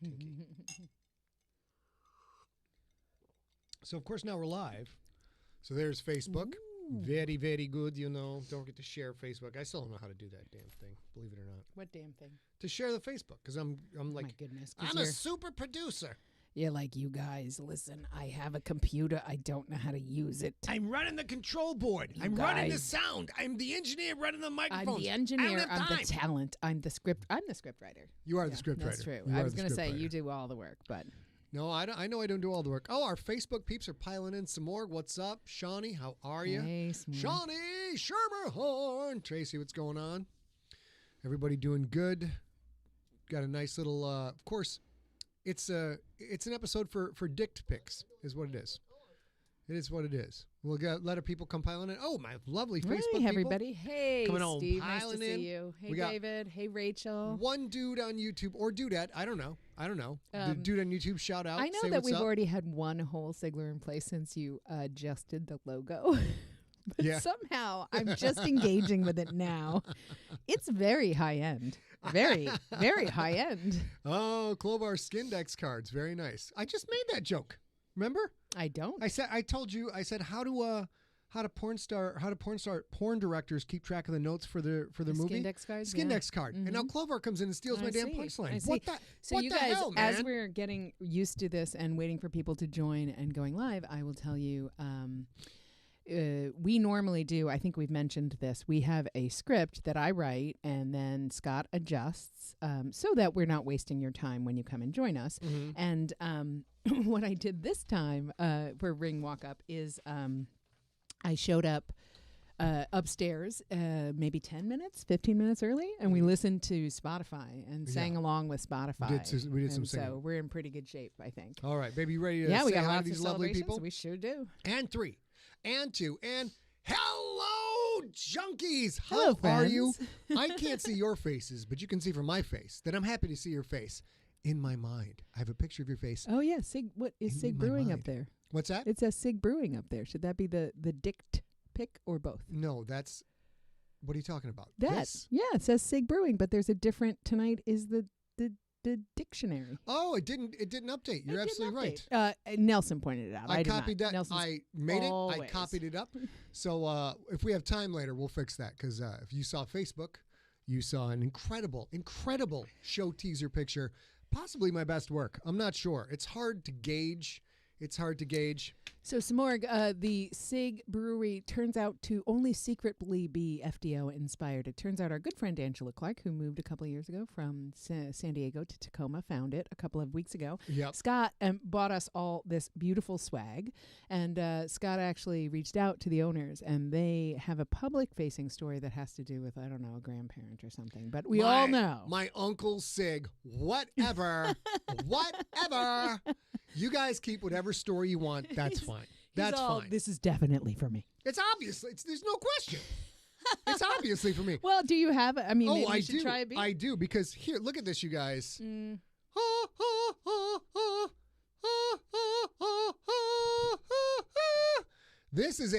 tinky. So, of course, now we're live. So there's Facebook. Ooh. Very, very good, you know. Don't forget to share Facebook. I still don't know how to do that damn thing, believe it or not. What damn thing? To share the Facebook, because I'm like, my goodness, I'm a super producer. You're like, you guys, listen, I have a computer. I don't know how to use it. I'm running the control board. I'm running the sound. I'm the engineer running the microphone. I'm the engineer. I'm the talent. I'm the script writer. You are the script writer. That's true. I was going to say you do all the work, but... No, I know I don't do all the work. Oh, our Facebook peeps are piling in some more. What's up, Shawnee? How are you? Hey, Shawnee Shermerhorn. Tracy, what's going on? Everybody doing good? Got a nice little, of course, it's an episode for Dict pics, is what it is. It is what it is. We'll let our people come piling in. Oh, my lovely Facebook people. Hey, everybody. Hey, coming on, Steve. Nice to see you. Hey, David. Hey, Rachel. One dude on YouTube, or dudette, I don't know. The dude on YouTube, shout out. I know that we've already had one whole SIGLERinPLACE since you adjusted the logo. But somehow I'm just engaging with it now. It's very high end. Very, very high end. Oh, Clovar Skindex cards. Very nice. I just made that joke. Remember? I don't. I told you, I said, how do porn directors keep track of the notes for their movie? Skindex cards. Skindex card. Mm-hmm. And now Clovar comes in and steals my damn punchline. So you guys, hell, as we're getting used to this and waiting for people to join and going live, I will tell you, we normally do, I think we've mentioned this, we have a script that I write and then Scott adjusts so that we're not wasting your time when you come and join us. Mm-hmm. And what I did this time for Ring Walk Up is I showed up upstairs maybe 10 minutes, 15 minutes early, and we listened to Spotify and sang along with Spotify. We did some singing. So we're in pretty good shape, I think. All right, baby, you ready to we say got hi lots to these of lovely people? We sure do. And 3, and 2, and hello, junkies! Hello, How are friends. you? I can't see your faces, but you can see from my face that I'm happy to see your face. In my mind, I have a picture of your face. Oh, yeah. What is Sig Brewing up there? What's that? It says Sig Brewing up there. Should that be the Dict pick or both? No, that's... What are you talking about? That. Yeah, it says Sig Brewing, but there's a different... Tonight is the dictionary. Oh, it didn't update. You're absolutely right. Nelson pointed it out. I copied that. Nelson's I made always. it. I copied it up. So if we have time later, we'll fix that. Because if you saw Facebook, you saw an incredible show teaser picture. Possibly my best work. I'm not sure. It's hard to gauge. So, Samorg, the Sig Brewery turns out to only secretly be FDO inspired. It turns out our good friend Angela Clark, who moved a couple of years ago from San Diego to Tacoma, found it a couple of weeks ago. Yep. Scott bought us all this beautiful swag, and Scott actually reached out to the owners, and they have a public-facing story that has to do with, I don't know, a grandparent or something. But we all know. My Uncle Sig. Whatever. Whatever. You guys keep whatever story you want. That's fine. That's fine. This is definitely for me. It's obviously. There's no question. It's obviously for me. Well, do you have it? I mean, maybe I you should do. try a beat. I do, because here, look at this, you guys. This is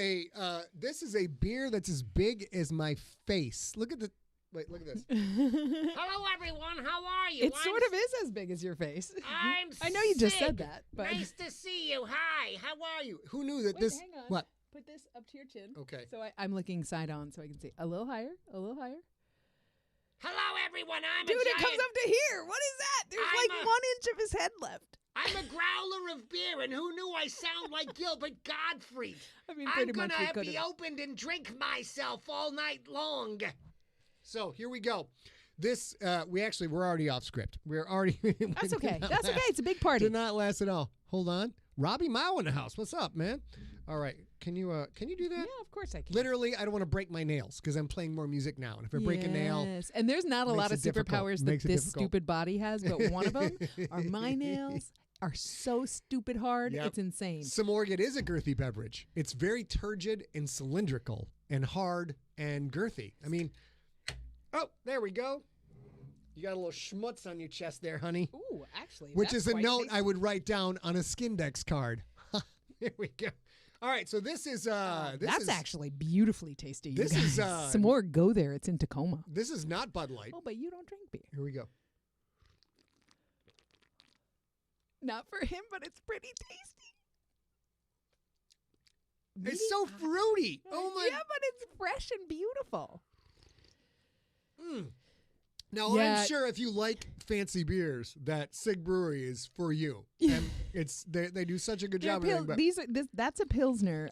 a beer that's as big as my face. Look at the. Wait, look at this. Hello, everyone. How are you? It sort of is as big as your face. I know you just said that, but nice to see you. Hi. How are you? Who knew that Wait, this? hang on. What? Put this up to your chin. Okay. So I'm looking side on so I can see. A little higher. A little higher. Hello, everyone. Dude, it comes up to here. What is that? There's like 1 inch of his head left. I'm a growler of beer, and who knew I sound like Gilbert Gottfried? I mean, I'm going to be opened and drink myself all night long. So here we go. This we're already off script. We're already. That's okay. That's okay. It's a big party. Did not last at all. Hold on, Robbie Mao in the house. What's up, man? All right, can you do that? Yeah, of course I can. Literally, I don't want to break my nails because I'm playing more music now, and if I break a nail, and there's not a lot of superpowers that this difficult. stupid body has, but one of them are my nails. Are so stupid hard. Yep. It's insane. Samorg, it is a girthy beverage. It's very turgid and cylindrical and hard and girthy. I mean. Oh, there we go. You got a little schmutz on your chest there, honey. Ooh, actually. Which is a note tasty. I would write down on a Skindex card. There we go. All right, so this is that's actually beautifully tasty. This you guys. is some more. Go there. It's in Tacoma. This is not Bud Light. Oh, but you don't drink beer. Here we go. Not for him, but it's pretty tasty. It's so fruity. Oh my. Yeah, but it's fresh and beautiful. Now, Yeah. I'm sure if you like fancy beers, that Sig Brewery is for you. And they do such a good job of everything. But That's a Pilsner.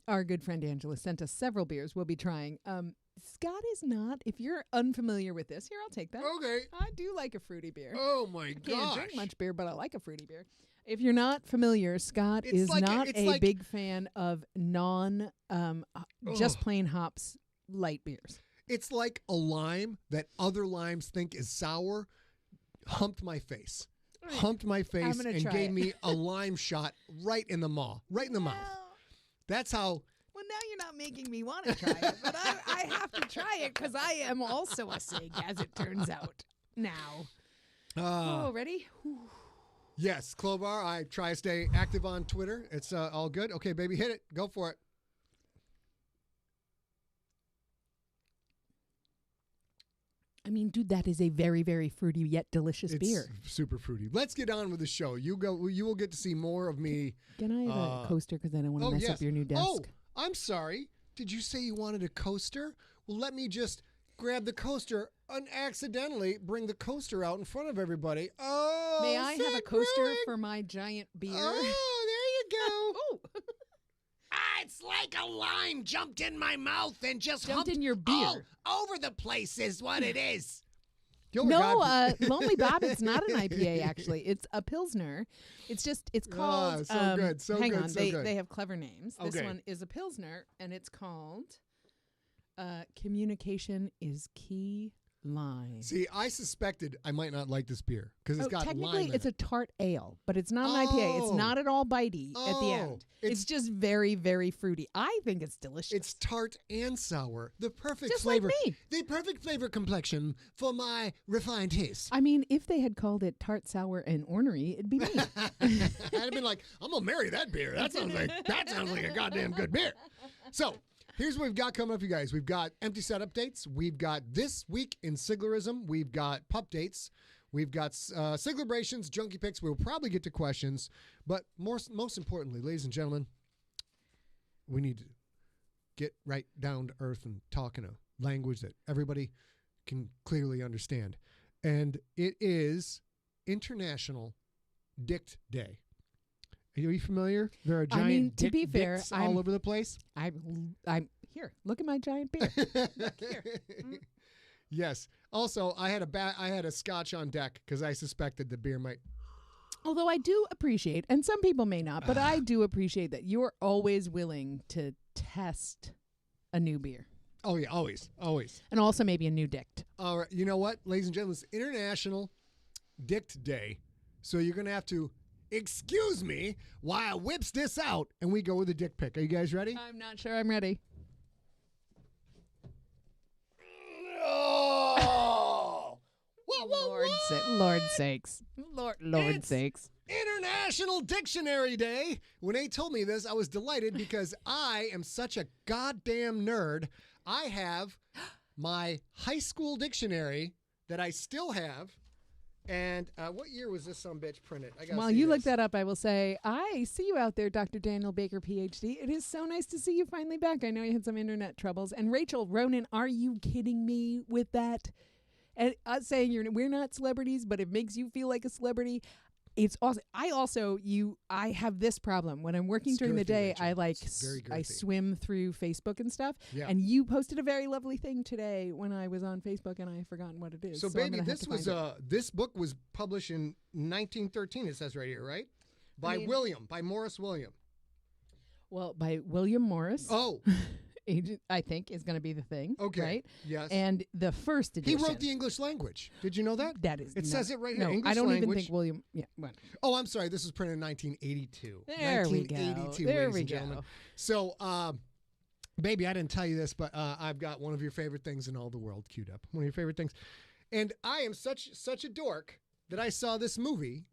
Our good friend Angela sent us several beers we'll be trying. Scott is not. If you're unfamiliar with this, here, I'll take that. Okay. I do like a fruity beer. Oh my I can't gosh. drink much beer, but I like a fruity beer. If you're not familiar, Scott It's is like not it's a like- big fan of just plain hops light beers. It's like a lime that other limes think is sour humped my face. Humped my face gonna and try gave it. me a lime shot right in the maw, right in the mouth. That's how. Well, now you're not making me want to try it, but I have to try it because I am also a Sig, as it turns out. Now. Ready? Whew. Yes, Clovar, I try to stay active on Twitter. It's all good. Okay, baby, hit it. Go for it. I mean, dude, that is a very, very fruity yet delicious beer. It's super fruity. Let's get on with the show. You will get to see more of me. Can I have a coaster because I don't want to mess up your new desk? Oh, I'm sorry. Did you say you wanted a coaster? Well, let me just grab the coaster and accidentally bring the coaster out in front of everybody. Oh, May I have a Sig coaster Brewing. for my giant beer? Oh, there you go. Oh, It's like a lime jumped in my mouth and just Jumped humped in your beer. all over the place is what it is. Gilbert no, Godfrey. Lonely Bob. It's not an IPA. Actually, it's a Pilsner. It's called. so good, so hang good, on, so they good. they have clever names. This Okay. one is a Pilsner, and it's called Communication is Key Lime. See, I suspected I might not like this beer because it's got technically, lime in it's it. a tart ale, but it's not an IPA. It's Oh. not at all bitey at the Oh. end. It's- It's just very, very fruity. I think it's delicious. It's tart and sour. The perfect Just like flavor. me. The perfect flavor complexion for my refined taste. I mean, if they had called it tart, sour, and ornery, it'd be me. I'd have been like, I'm gonna marry that beer. That sounds like a goddamn good beer. So here's what we've got coming up, you guys. We've got empty set updates. We've got this week in Siglerism. We've got pup dates. We've got Siglerbrations, junkie picks. We'll probably get to questions, but most importantly, ladies and gentlemen, we need to get right down to earth and talk in a language that everybody can clearly understand. And it is International Dict Day. Are you familiar? There are giant I mean, to be fair, dicks all I'm- over the place. I'm here. Look at my giant beer. Look here. Yes. Also, I had a scotch on deck because I suspected the beer might. Although I do appreciate, and some people may not, but I do appreciate that you're always willing to test a new beer. Oh yeah, always. And also maybe a new Dict. All right. You know what, ladies and gentlemen, it's International Dict Day, so you're gonna have to excuse me while I whips this out and we go with a dick pic. Are you guys ready? I'm not sure I'm ready. Oh! Lord sakes. Lord It's- sakes. International Dictionary Day. When they told me this, I was delighted because I am such a goddamn nerd. I have my high school dictionary that I still have. And what year was this sumbitch printed? I gotta While see you look this. that up, I will say, I see you out there, Dr. Daniel Baker, PhD. It is so nice to see you finally back. I know you had some internet troubles. And Rachel Ronan, are you kidding me with that? And us saying we're not celebrities, but it makes you feel like a celebrity. It's awesome. I have this problem when I'm working It's during the girthy, day. Rachel. I like It's very I girthy. swim through Facebook and stuff. Yeah. And you posted a very lovely thing today when I was on Facebook, and I've forgotten what it is. So, I'm baby, gonna have this to was find it. this book was published in 1913. It says right here, right? By by Morris William. Well, by William Morris. Oh, Agent, I think, is going to be the thing. okay. Right? Yes. And the first he edition. wrote the English language. Did you know that? That is. It says it right here, No, English I don't even language. think William. Yeah. Well, Oh, I'm sorry. This was printed in 1982. there we go. 1982, There ladies we and gentlemen. go. So, baby, I didn't tell you this, but I've got one of your favorite things in all the world queued up. One of your favorite things. And I am such a dork that I saw this movie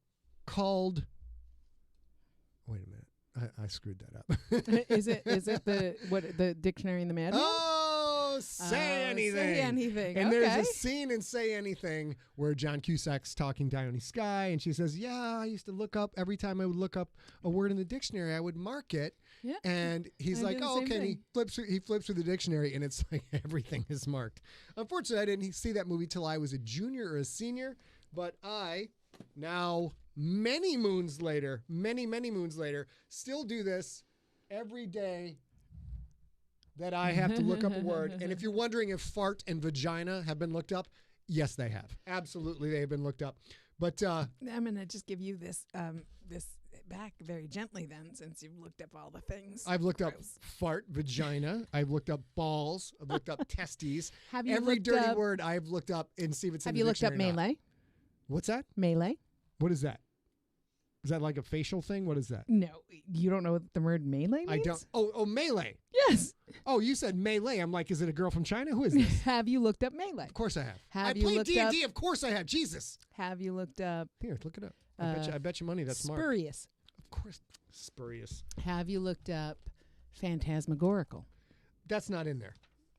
called. Wait a minute. I screwed that up. Is it the Dictionary in the Madman? Oh, Say Anything. Say Anything. And okay. there's a scene in Say Anything where John Cusack's talking to Ione Skye, and she says, yeah, I used to look up, every time I would look up a word in the dictionary, I would mark it. Yeah. And he's I like, do the oh, same okay. And thing. he flips through the dictionary, and it's like everything is marked. Unfortunately, I didn't see that movie till I was a junior or a senior, but I now, many moons later, many moons later, still do this every day that I have to look up a word. And if you're wondering if fart and vagina have been looked up, yes, they have. Absolutely, they have been looked up. But I'm going to just give you this this back very gently then, since you've looked up all the things. I've looked up Gross. fart, vagina. I've looked up balls. I've looked up testes. Have you Every looked dirty up- word I've looked up and see if it's in Have the you looked up dictionary or not. melee? What's that? Melee? What is that? Is that like a facial thing? What is that? No, you don't know what the word melee means? I don't. Oh, melee. Yes. Oh, you said melee. I'm like, is it a girl from China? Who is this? Have you looked up melee? Of course I have. Have I you played looked D&D. Of course I have. Jesus. Have you looked up Here, look it up. I bet you money that's smart. spurious? Of course, spurious. Have you looked up phantasmagorical? That's not in there.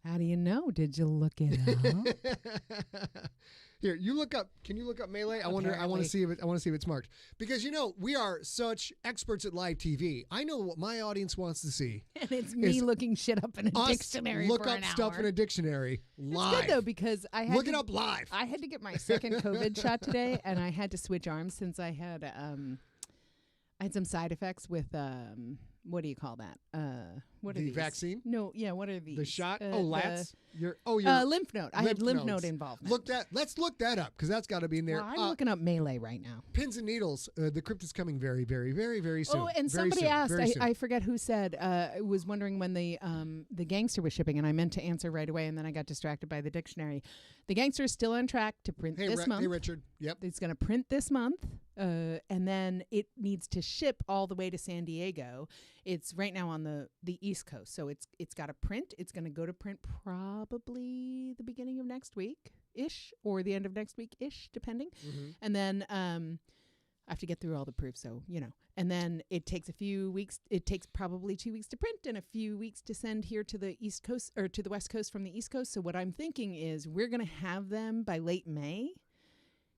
How do you know? Did you look it up? Here, you look up. Can you look up melee? I want Apparently. to see if I want to see if it's marked because we are such experts at live TV. I know what my audience wants to see. And it's me Is looking shit up in a Us dictionary look for up an stuff hour. in a dictionary live. It's good though because I had Look to, it up live. I had to get my second COVID shot today, and I had to switch arms since I had some side effects with what do you call that? What are The these? vaccine? No, yeah. What are these? The shot? The lats? Your lymph node. I had lymph node involvement. Let's look that up because that's got to be in there. Well, I'm looking up melee right now. Pins and needles. The crypt is coming very, very, very, very soon. Oh, and Very somebody soon, asked, very soon. I forget who said, was wondering when the gangster was shipping, and I meant to answer right away, and then I got distracted by the dictionary. The gangster is still on track to print this month. Hey, Richard. Yep. It's going to print this month, and then it needs to ship all the way to San Diego. It's right now on the East Coast, so it's got to print. It's going to go to print probably the beginning of next week-ish, or the end of next week-ish, depending. Mm-hmm. And then I have to get through all the proofs, so, And then it takes a few weeks. It takes probably 2 weeks to print and a few weeks to send here to the East Coast or to the West Coast from the East Coast. So what I'm thinking is we're going to have them by late May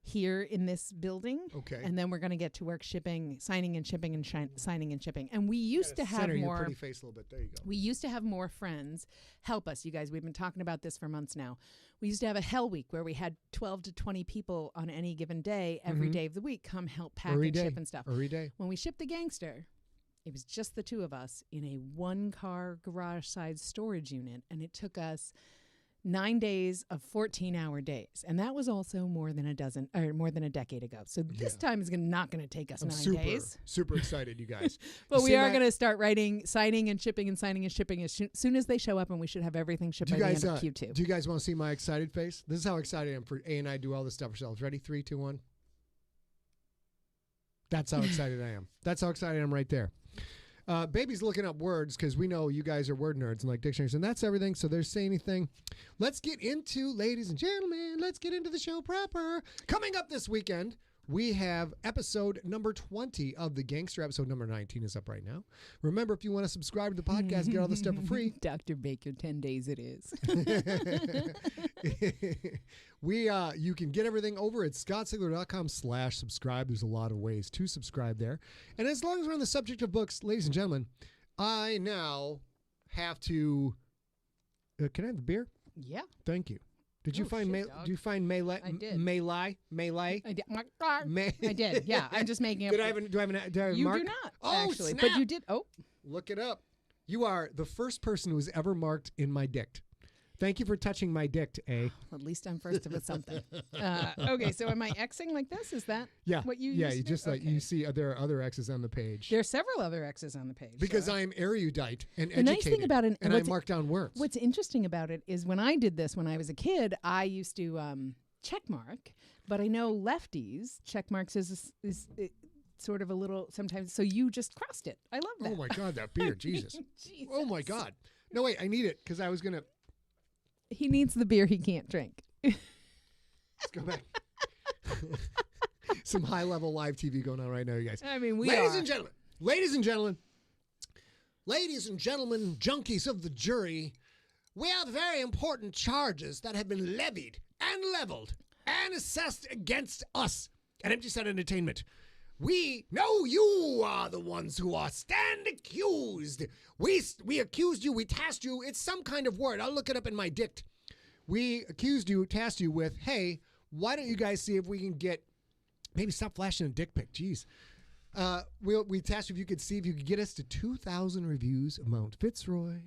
here in this building. Okay. And then we're going to get to work signing and shipping and signing and shipping. And we used to have Center your more. pretty face a little bit. There you go. We used to have more friends help us, you guys. We've been talking about this for months now. We used to have a hell week where we had 12 to 20 people on any given day, every day of the week, come help pack and ship and stuff. Every day. When we shipped the gangster, it was just the two of us in a one-car garage-sized storage unit, and it took us 9 days of 14-hour days, and that was also more than a decade ago. So this time is not going to take us 9 days. Super excited, you guys. But You we see are that? going to start signing and shipping as soon as they show up, and we should have everything shipped Do by you the guys end of Q2. do you guys want to see my excited face? This is how excited I am for A and I do all this stuff ourselves. Ready? 3, 2, 1. That's how excited I am. That's how excited I am right there. Baby's looking up words because we know you guys are word nerds and like dictionaries, and that's everything. So there's Say Anything. Let's get into, ladies and gentlemen, let's get into the show proper. Coming up this weekend, we have episode number 20 of The Gangster. Episode number 19 is up right now. Remember, if you want to subscribe to the podcast, get all this stuff for free. Dr. Baker, 10 days it is. You can get everything over at scottsigler.com/subscribe. There's a lot of ways to subscribe there. And as long as we're on the subject of books, ladies and gentlemen, I now have to, can I have the beer? Yeah. Thank you. Did you Oh, find shit, dog. did you find melee? I did. Melee? I did. I did. Yeah, I'm just making up. Do I have a You mark? do not, Oh, actually. snap. But you did. Oh. Look it up. You are the first person who was ever marked in my Dict. Thank you for touching my Dict, A. At least I'm first with something. Okay, so am I Xing like this? Is that Yeah. what you Yeah, used you to just do? like you see there are other X's on the page. There are several other X's on the page. Because so. I am erudite and The educated. nice thing about it, and I mark down words. What's interesting about it is when I did this when I was a kid, I used to check mark, but I know lefties check marks is sort of a little sometimes. So you just crossed it. I love that. Oh my God, that beer, Jesus. Jesus. Oh my God. No, wait, I need it because I was gonna. He needs the beer he can't drink. Let's go back. Some high-level live TV going on right now, you guys. I mean, ladies and gentlemen, ladies and gentlemen, junkies of the jury, we have very important charges that have been levied and leveled and assessed against us at Empty Set Entertainment. We know you are the ones who are stand accused. We accused you, we tasked you. It's some kind of word. I'll look it up in my Dict. We accused you, tasked you with, hey, why don't you guys see if we can get, maybe stop flashing a dick pic, jeez. We tasked you if you could see if you could get us to 2,000 reviews of Mount Fitz Roy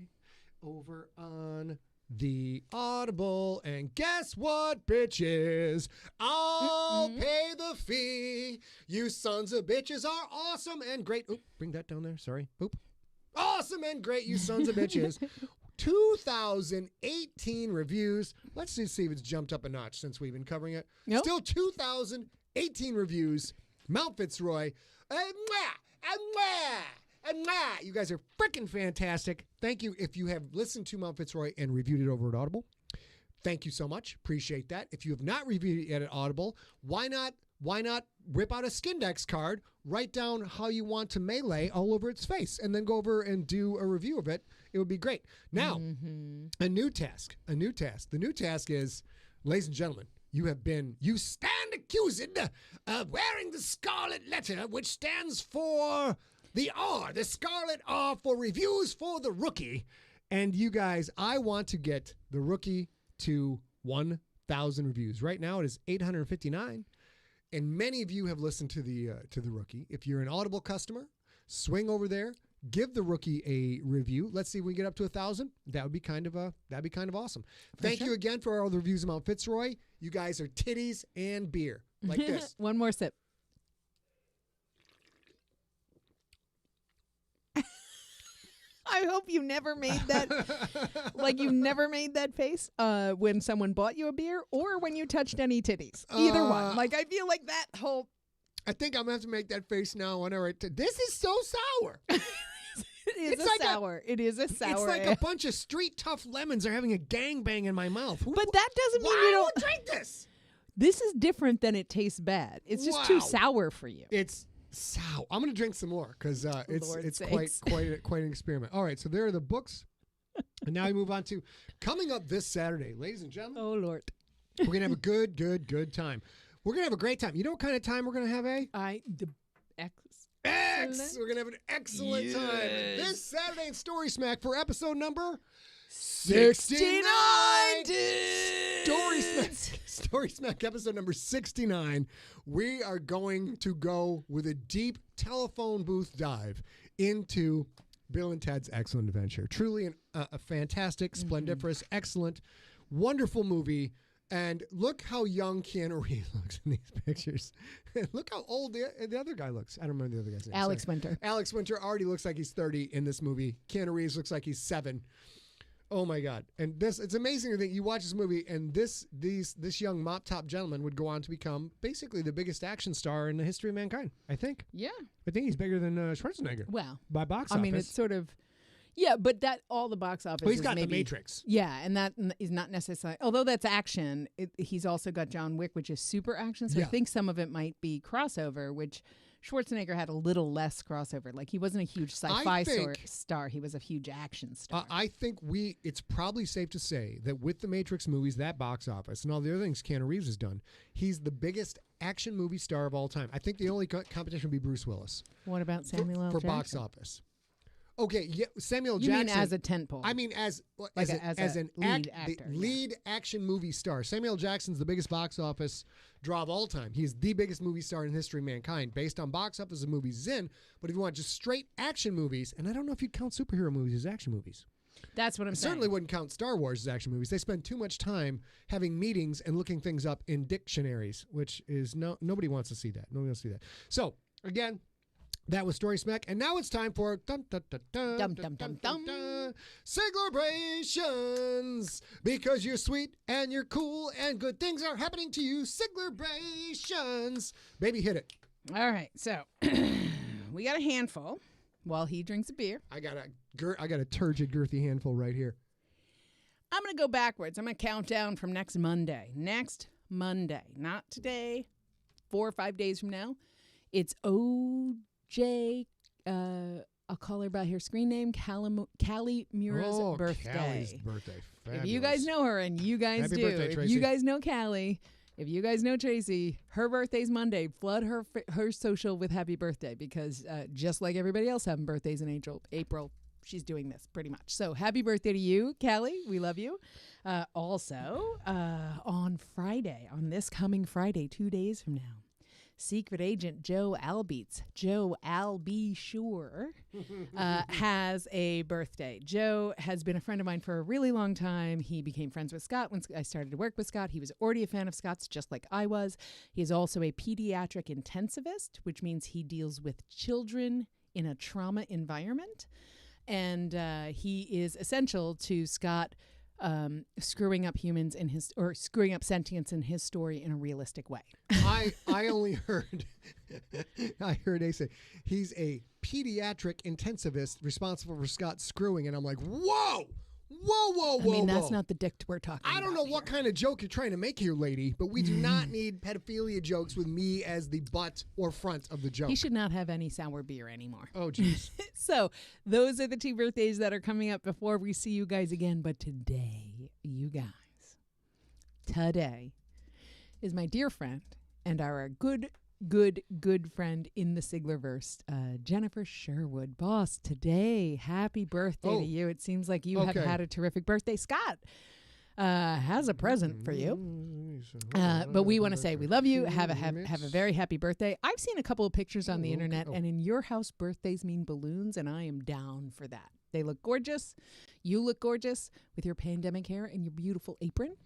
over on the Audible. And guess what, bitches? I'll pay the fee. You sons of bitches are awesome and great. Oop, bring that down there. Sorry. Oop. Awesome and great, you sons of bitches. 2018 reviews. Let's just see if it's jumped up a notch since we've been covering it. Nope. Still 2018 reviews. Mount Fitz Roy. You guys are freaking fantastic. Thank you. If you have listened to Mount Fitz Roy and reviewed it over at Audible, thank you so much. Appreciate that. If you have not reviewed it yet at Audible, why not rip out a Skindex card, write down how you want to melee all over its face, and then go over and do a review of it. It would be great. Now, a new task. The new task is, ladies and gentlemen, you stand accused of wearing the scarlet letter, which stands for the R, the scarlet R for reviews for the rookie. And you guys, I want to get the rookie to 1,000 reviews. Right now it is 859. And many of you have listened to the rookie. If you're an Audible customer, swing over there, give the rookie a review. Let's see if we can get up to 1,000. That'd be kind of awesome. Thank you again for all the reviews of Mount Fitz Roy. You guys are titties and beer like this. One more sip. I hope you never made that, like you never made that face when someone bought you a beer or when you touched any titties. Either one. Like, I feel like that whole... I think I'm going to have to make that face now whenever this is so sour. It is sour. It is a sour. It's like a bunch of street tough lemons are having a gangbang in my mouth. But that doesn't mean you don't drink this. This is different than it tastes bad. It's just too sour for you. It's sour. I'm going to drink some more because it's quite an experiment. All right, so there are the books. And now we move on to coming up this Saturday, ladies and gentlemen. Oh, Lord. We're going to have a good time. We're going to have a great time. You know what kind of time we're going to have, eh? We're going to have an excellent time this Saturday in Story Smack for episode number 69. Story Smack episode number 69. We are going to go with a deep telephone booth dive into Bill and Ted's Excellent Adventure. Truly a fantastic, splendiferous, excellent, wonderful movie. And look how young Keanu Reeves looks in these pictures. Look how old the other guy looks. I don't remember the other guy's name. Alex Winter. Alex Winter already looks like he's 30 in this movie. Keanu Reeves looks like he's 7. Oh my God. And it's amazing that you watch this movie and this young mop top gentleman would go on to become basically the biggest action star in the history of mankind, I think. Yeah. I think he's bigger than Schwarzenegger. Well. By box office. I mean, it's sort of... Yeah, but that all the box office. Well, he's is got maybe, The Matrix. Yeah, and that is not necessarily. Although that's action, he's also got John Wick, which is super action. So I think some of it might be crossover, which Schwarzenegger had a little less crossover. Like he wasn't a huge sci-fi star; he was a huge action star. I think it's probably safe to say that with the Matrix movies, that box office, and all the other things Keanu Reeves has done, he's the biggest action movie star of all time. I think the only competition would be Bruce Willis. What about Samuel L. Jackson? For box office. Okay, yeah, Samuel Jackson. You mean as a tentpole? I mean as an lead actor, lead action movie star. Samuel Jackson's the biggest box office draw of all time. He's the biggest movie star in the history of mankind, based on box office of movies he's in. But if you want just straight action movies, and I don't know if you'd count superhero movies as action movies. That's what I'm saying. Certainly wouldn't count Star Wars as action movies. They spend too much time having meetings and looking things up in dictionaries, which is nobody wants to see that. Nobody wants to see that. So again. That was Story Smack, and now it's time for Siglebrations, because you're sweet and you're cool and good things are happening to you. Siglebrations, baby, hit it. All right, so we got a handful while he drinks a beer. I got a turgid, girthy handful right here. I'm gonna go backwards. I'm gonna count down from next Monday. Next Monday, not today. 4 or 5 days from now, it's OJ I'll call her by her screen name, Callie Mura's birthday. Callie's birthday. If you guys know her, and you guys Happy do, birthday, if Tracy. you guys know Callie, if you guys know Tracy, her birthday's Monday. Flood her social with happy birthday because just like everybody else having birthdays in April, she's doing this pretty much. So happy birthday to you, Callie. We love you. Also, on Friday, on this coming Friday, 2 days from now, Secret Agent Joe Albee Sure, has a birthday. Joe has been a friend of mine for a really long time. He became friends with Scott when I started to work with Scott. He was already a fan of Scott's, just like I was. He is also a pediatric intensivist, which means he deals with children in a trauma environment. And he is essential to Scott screwing up humans screwing up sentience in his story in a realistic way. I only heard Ace say he's a pediatric intensivist responsible for Scott screwing, and I'm like, whoa. I mean, that's not the Dict we're talking about. I don't know what kind of joke you're trying to make here, lady, but we do not need pedophilia jokes with me as the butt or front of the joke. He should not have any sour beer anymore. Oh, jeez. So those are the 2 birthdays that are coming up before we see you guys again. But today, you guys, today is my dear friend and our good friend in the Siglerverse, Jennifer Sherwood. Boss, today, happy birthday to you. It seems like you have had a terrific birthday. Scott has a present for you. But we want to say we love you. Have a very happy birthday. I've seen a couple of pictures on the internet, and in your house, birthdays mean balloons, and I am down for that. They look gorgeous. You look gorgeous with your pandemic hair and your beautiful apron.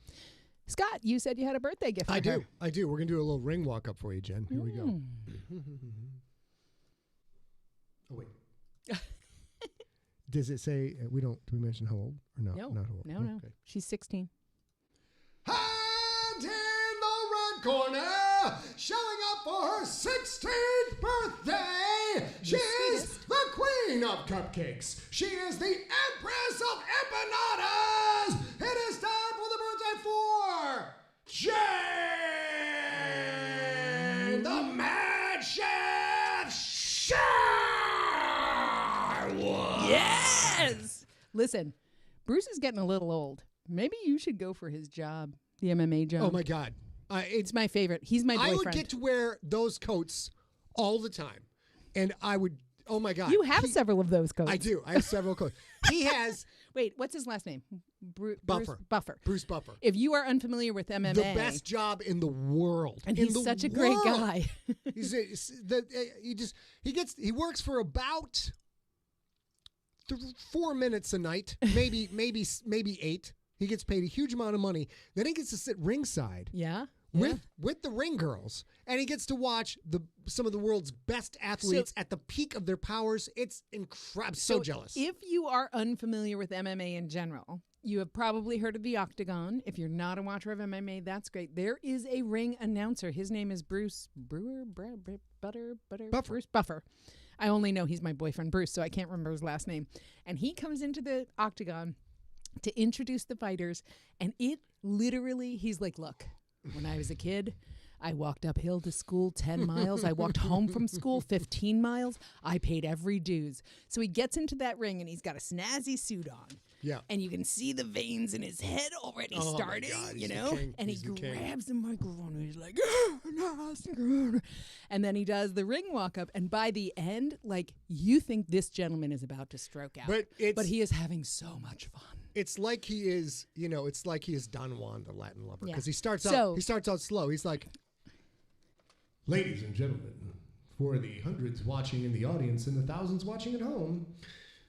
Scott, you said you had a birthday gift for her. I do. We're going to do a little ring walk up for you, Jen. Here we go. Oh, wait. Does it say, do we mention how old? Or no? No. Not how old. No. Okay. She's 16. And in the red corner, showing up for her 16th birthday, she is the queen of cupcakes. She is the empress of empanadas. It is time for the birthday for Jane, the Mad Chef Sherwood. Yes! Listen, Bruce is getting a little old. Maybe you should go for his job, the MMA job. Oh, my God. It's my favorite. He's my boyfriend. I would get to wear those coats all the time. And I would, oh, my God. You have several of those coats. I do. I have several coats. He has. Wait, what's his last name? Buffer. Bruce Buffer. If If you are unfamiliar with MMA. The best job in the world. And he's such a great guy. He works for about 4 minutes a night, maybe 8. He gets paid a huge amount of money. Then he gets to sit ringside. Yeah. With the ring girls, and he gets to watch some of the world's best athletes at the peak of their powers. It's incredible. I'm so jealous. If you are unfamiliar with MMA in general, you have probably heard of the Octagon. If you're not a watcher of MMA, that's great. There is a ring announcer. His name is Bruce Buffer. I only know he's my boyfriend, Bruce, so I can't remember his last name. And he comes into the Octagon to introduce the fighters, and it literally, he's like, look, when I was a kid, I walked uphill to school 10 miles. I walked home from school 15 miles. I paid every dues. So he gets into that ring, and he's got a snazzy suit on. Yeah. And you can see the veins in his head already starting, you know? And he grabs the microphone, and he's like, and then he does the ring walk up. And by the end, like, you think this gentleman is about to stroke out. But he is having so much fun. It's like he is, Don Juan, the Latin lover, because he starts out slow. He's like, ladies and gentlemen, for the hundreds watching in the audience and the thousands watching at home,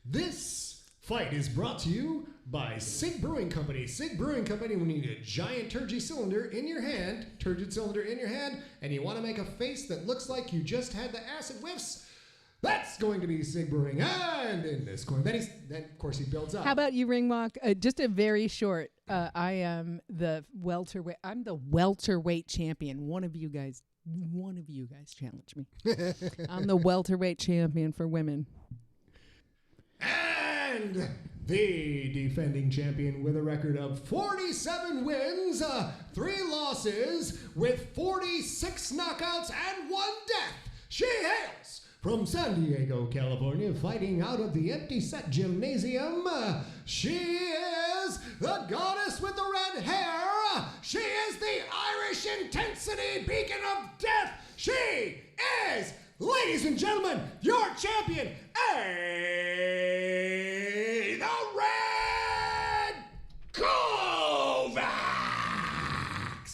this fight is brought to you by Sig Brewing Company. Sig Brewing Company, when you need a giant turgid cylinder in your hand, and you want to make a face that looks like you just had the acid whiffs, that's going to be Sig Brewing. And in this corner, then of course he builds up. How about you ring walk? Just a very short. I am the welterweight. I'm the welterweight champion. One of you guys challenge me. I'm the welterweight champion for women. And the defending champion with a record of 47 wins, 3 losses, with 46 knockouts and 1 death. She hails From San Diego, California, fighting out of the empty set gymnasium, she is the goddess with the red hair. She is the Irish intensity beacon of death. She is, ladies and gentlemen, your champion, the Red Kovacs.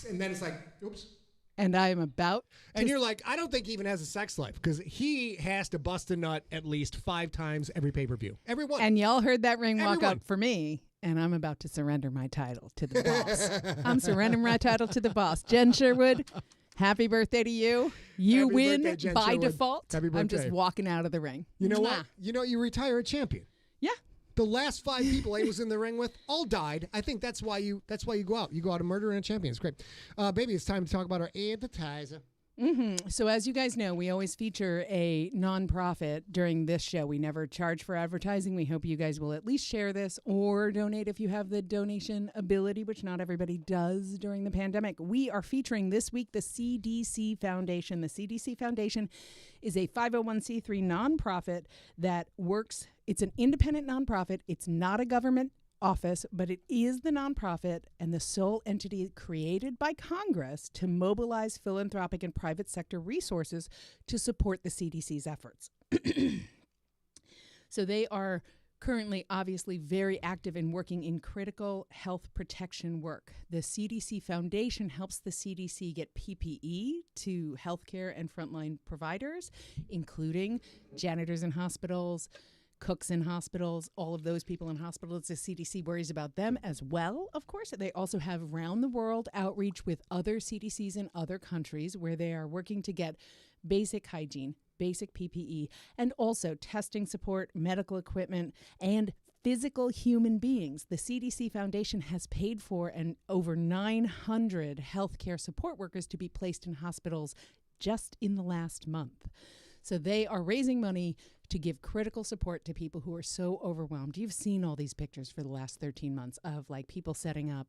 And then it's like, oops. And I am about And you're like, I don't think he even has a sex life because he has to bust a nut at least 5 times every pay-per-view. Every one. And y'all heard that ring walk Everyone. up for me, and I'm about to surrender my title to the boss. I'm surrendering my title to the boss. Jen Sherwood, happy birthday to you. You Happy win birthday, Jen by Sherwood. default. Happy I'm just birthday. walking out of the ring. You know Mwah. what? You know, you retire a champion. Yeah. The last 5 people I was in the ring with all died. I think that's why you go out. You go out a murderer and a champion. It's great. Baby, it's time to talk about our advertiser. So as you guys know, we always feature a nonprofit during this show. We never charge for advertising. We hope you guys will at least share this or donate if you have the donation ability, which not everybody does during the pandemic. We are featuring this week the CDC Foundation. The CDC Foundation is a 501c3 nonprofit that works. It's an independent nonprofit. It's not a government office, but it is the nonprofit and the sole entity created by Congress to mobilize philanthropic and private sector resources to support the CDC's efforts. So they are currently obviously very active in working in critical health protection work. The CDC Foundation helps the CDC get PPE to healthcare and frontline providers, including janitors in hospitals, cooks in hospitals, all of those people in hospitals. The CDC worries about them as well, of course. They also have round-the-world outreach with other CDCs in other countries where they are working to get basic hygiene, basic PPE, and also testing support, medical equipment, and physical human beings. The CDC Foundation has paid for over 900 healthcare support workers to be placed in hospitals just in the last month. So they are raising money to give critical support to people who are so overwhelmed. You've seen all these pictures for the last 13 months of like people setting up,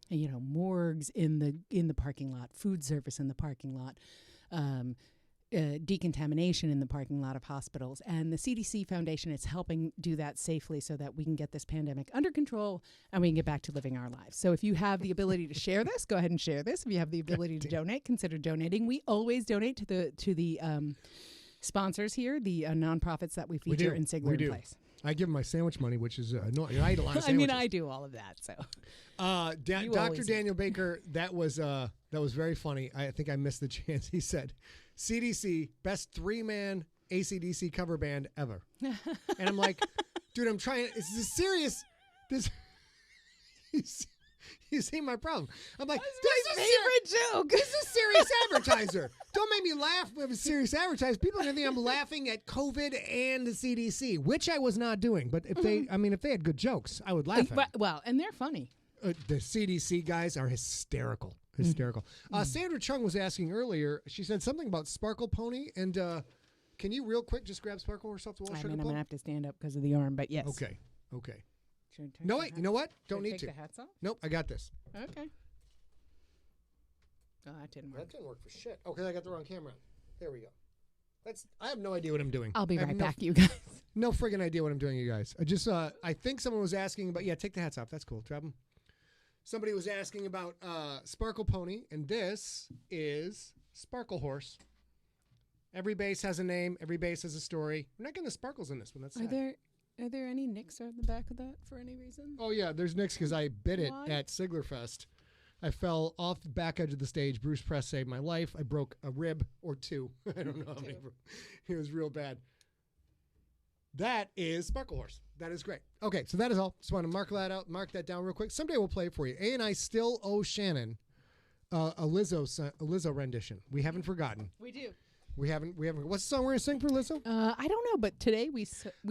morgues in the parking lot, food service in the parking lot, decontamination in the parking lot of hospitals. And the CDC Foundation is helping do that safely so that we can get this pandemic under control and we can get back to living our lives. So if you have the ability to share this, go ahead and share this. If you have the ability to donate, consider donating. We always donate to the sponsors here, the nonprofits that we feature in SIGLERinPLACE. I give them my sandwich money, which is no, I eat a lot of sandwiches. I mean, I do all of that. So, Dr. Daniel Baker, that was very funny. I think I missed the chance. He said, "CDC best 3-man AC/DC cover band ever," and I'm like, dude, I'm trying. Is this serious? You see my problem. I'm like, this is my favorite joke. This is a serious advertiser. Don't make me laugh with a serious advertiser. People are going to think I'm laughing at COVID and the CDC, which I was not doing. But if they had good jokes, I would laugh at them. Well, and they're funny. The CDC guys are hysterical. Hysterical. Sandra Chung was asking earlier, she said something about Sparkle Pony. And can you real quick just grab Sparkle herself to I'm going to have to stand up because of the arm, but yes. Okay. No, wait, you know what? Don't need to. Take the hats off? Nope, I got this. Okay. Oh, that didn't work. That didn't work for shit. Okay, I got the wrong camera. There we go. I have no idea what I'm doing. I'll be right back, you guys. No friggin' idea what I'm doing, you guys. I think someone was asking about, take the hats off. That's cool. Drop them. Somebody was asking about Sparkle Pony, and this is Sparkle Horse. Every base has a name. Every base has a story. We're not getting the sparkles in this one. That's sad. Are there any nicks on the back of that for any reason? Oh, yeah, there's nicks because I bit it at Siglerfest. I fell off the back edge of the stage. Bruce Press saved my life. I broke a rib or 2. I don't know how many. It was real bad. That is Sparkle Horse. That is great. Okay, so that is all. Just want to mark that down real quick. Someday we'll play it for you. A and I still owe Shannon a Lizzo rendition. We haven't forgotten. We do. We haven't. What's the song we're gonna sing for Lizzo? I don't know, but today we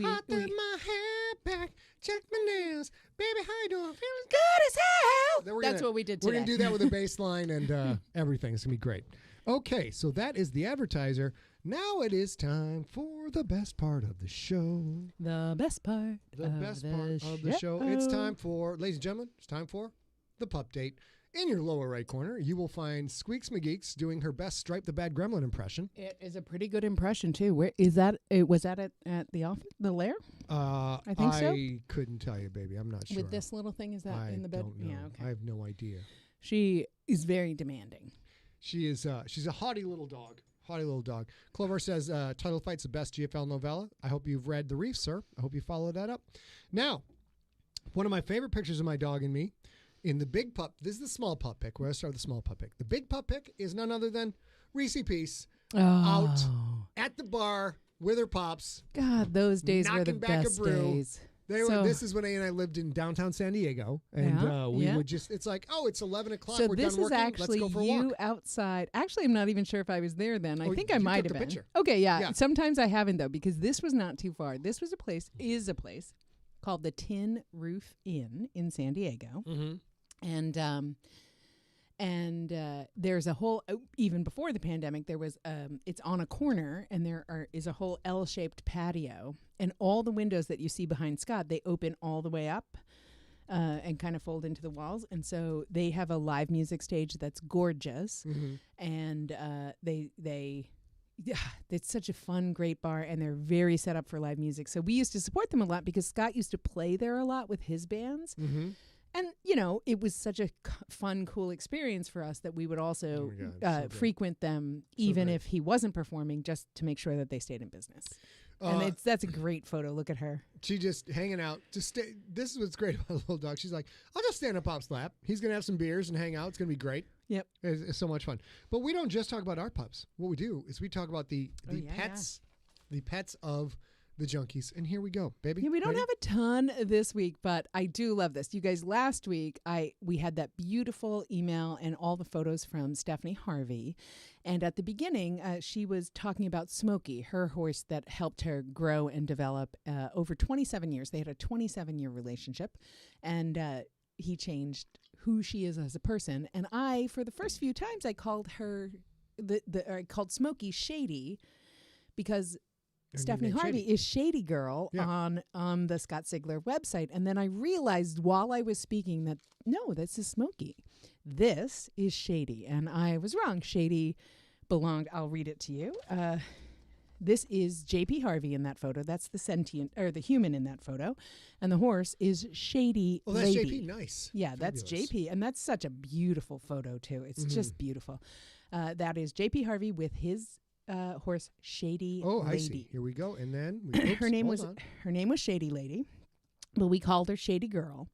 I threw my hair back, check my nails, baby, how you doing? Feeling good as hell. That's what we did today. We're gonna do that with a bass line and everything. It's gonna be great. Okay, so that is the advertiser. Now it is time for the best part of the show. The best part. The best part of the show. It's time for, ladies and gentlemen, it's time for the pup date. In your lower right corner, you will find Squeaks McGeeks doing her best Stripe the Bad Gremlin impression. It is a pretty good impression too. Where is that? Was that at the office, the lair? I think so. I couldn't tell you, baby. I'm not sure. With this little thing, is that I in the bed? don't know. Yeah, okay. I have no idea. She is very demanding. She is. She's a haughty little dog. Haughty little dog. Clover says, Title Fight's the best GFL novella. I hope you've read The Reef, sir. I hope you follow that up. Now, one of my favorite pictures of my dog and me in the big pup. This is the small pup pic. We're going to start with the small pup pic. The big pup pic is none other than Reese Peace out at the bar with her pops. God, those days were the knocking back a best brew. days. This is when A and I lived in downtown San Diego, and we would just, it's like, oh, it's 11 o'clock, So we're this done is working, actually let's go for a you walk. outside. Actually, I'm not even sure if I was there then. I Oh, think I you might took have a been. picture. Okay, yeah. Yeah. Sometimes I haven't though, because this was not too far. This was a place called the Tin Roof Inn in San Diego. Mm-hmm. And there's a whole, even before the pandemic, there was, it's on a corner, and is a whole L-shaped patio, and all the windows that you see behind Scott, they open all the way up and kind of fold into the walls. And so they have a live music stage that's gorgeous, and it's such a fun, great bar, and they're very set up for live music. So we used to support them a lot because Scott used to play there a lot with his bands. Mm-hmm. And, it was such a fun, cool experience for us that we would also frequent them, even if he wasn't performing, just to make sure that they stayed in business. And that's a great photo. Look at her. She just hanging out. This is what's great about the little dog. She's like, I'll just stand on Pop's lap. He's going to have some beers and hang out. It's going to be great. Yep. It's so much fun. But we don't just talk about our pups. What we do is we talk about the pets of the Junkies. And here we go, baby. Yeah, we don't Ready? have a ton this week, but I do love this. You guys, last week we had that beautiful email and all the photos from Stephanie Harvey. And at the beginning, she was talking about Smokey, her horse that helped her grow and develop over 27 years. They had a 27-year relationship, and he changed who she is as a person. And for the first few times, I called her, I called Smokey Shady, because Stephanie Harvey is Shady Girl on the Scott Sigler website. And then I realized while I was speaking that, no, this is Smokey. This is Shady. And I was wrong. Shady belonged, I'll read it to you. This is JP Harvey in that photo. That's the sentient, or the human in that photo. And the horse is Shady Oh, that's Lady. JP. Nice. Yeah, Fabulous. that's JP. And that's such a beautiful photo, too. It's just beautiful. That is JP Harvey with his horse Shady Lady. I see. Here we go. And then her name was Shady Lady, but we called her Shady Girl.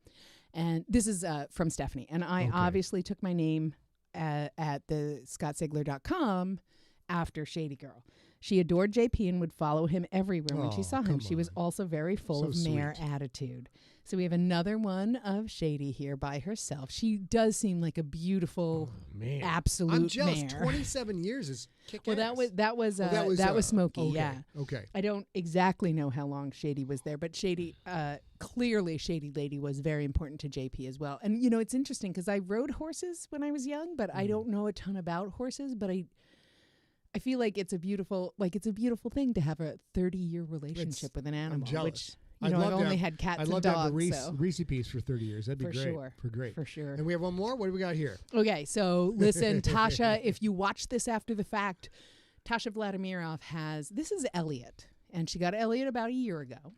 And this is from Stephanie. And I obviously took my name at the scottsigler.com after Shady Girl. She adored JP and would follow him everywhere when she saw him. She was also very full of mare attitude. So we have another one of Shady here by herself. She does seem like a beautiful, absolute I'm jealous. mare. 27 years is kick-ass. Well, that was Smokey. Okay. Yeah. Okay. I don't exactly know how long Shady was there, but Shady, clearly Shady Lady was very important to JP as well. And it's interesting because I rode horses when I was young, but I don't know a ton about horses. But I feel like it's a beautiful thing to have a 30-year relationship with an animal. I'm jealous. Which I've only had cats and dogs. I'd love to have a Reese piece for 30 years. That'd be For great. sure. Great. For sure. And we have one more. What do we got here? Okay, so listen, Tasha, if you watch this after the fact, Tasha Vladimiroff this is Elliot, and she got Elliot about a year ago.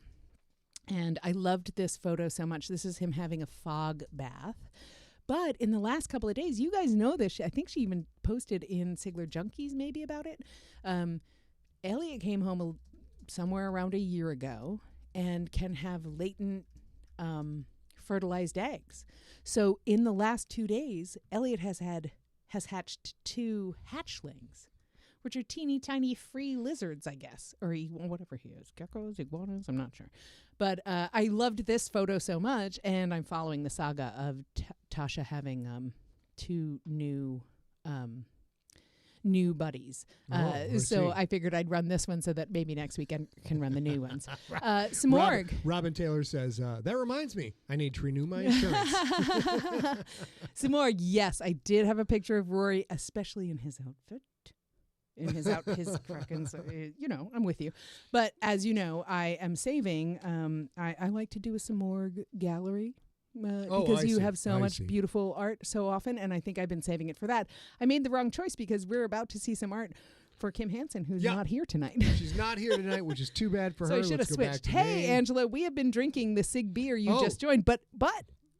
And I loved this photo so much. This is him having a fog bath. But in the last couple of days, you guys know this. I think she even posted in Sigler Junkies maybe about it. Elliot came home somewhere around a year ago and can have latent fertilized eggs. So in the last 2 days, Elliot has hatched 2 hatchlings, which are teeny tiny free lizards, I guess, or whatever he is, geckos, iguanas, I'm not sure. But I loved this photo so much, and I'm following the saga of Tasha having 2 new buddies. So I figured I'd run this one so that maybe next week I can run the new ones. Some more. Robin Taylor says, that reminds me, I need to renew my insurance. Some more. Yes, I did have a picture of Rory, especially in his outfit. His Krakens, I'm with you. But as you know, I am saving. I like to do a Samorg gallery because I you see. have so I much see. beautiful art so often, and I think I've been saving it for that. I made the wrong choice because we're about to see some art for Kim Hansen, who's Yeah. not here tonight. She's not here tonight, which is too bad for So her. I should have Let's go back switched. to Hey, me. Angela, we have been drinking the Sig beer you just joined, but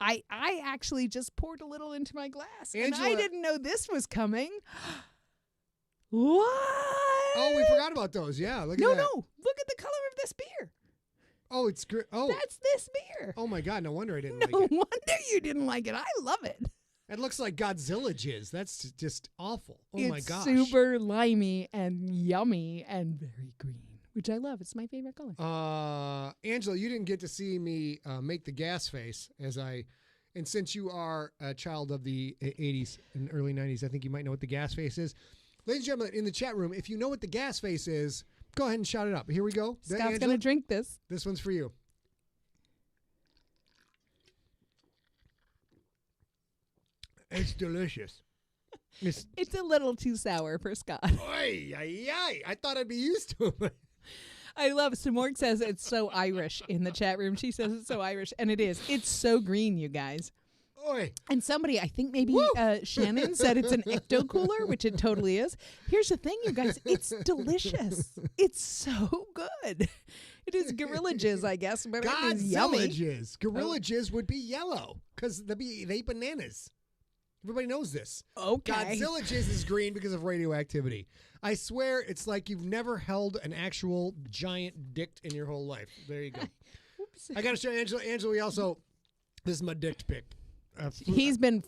I actually just poured a little into my glass, and I Angela- didn't know this was coming. What? Oh, we forgot about those. Yeah, look at No, that. no. Look at the color of this beer. Oh, it's great. Oh, That's this beer. oh my God! No wonder I didn't No like it. wonder you didn't like it. I love it. It looks like Godzilla jizz. That's just awful. Oh it's my gosh. super limey and yummy and very green, which I love. It's my favorite color. Angela, you didn't get to see me make the gas face and since you are a child of the 80s and early 90s, I think you might know what the gas face is. Ladies and gentlemen, in the chat room, if you know what the gas face is, go ahead and shout it up. Here we go. Scott's Angela, going to drink this. This one's for you. It's delicious. It's a little too sour for Scott. Oy, ay, ay. I thought I'd be used to it. I love Simorg says it's so Irish in the chat room. She says it's so Irish, and it is. It's so green, you guys. Oy. And somebody, I think maybe Shannon said it's an ecto cooler, which it totally is. Here's the thing, you guys. It's delicious. It's so good. It is gorilla jizz, I guess, but it is yummy. jizz. Gorilla jizz would be yellow because they eat bananas. Everybody knows this. Okay. Godzilla jizz is green because of radioactivity. I swear it's like you've never held an actual giant dict in your whole life. There you go. Oops. I got to show Angela. Angela, we also, this is my dict pic. He's been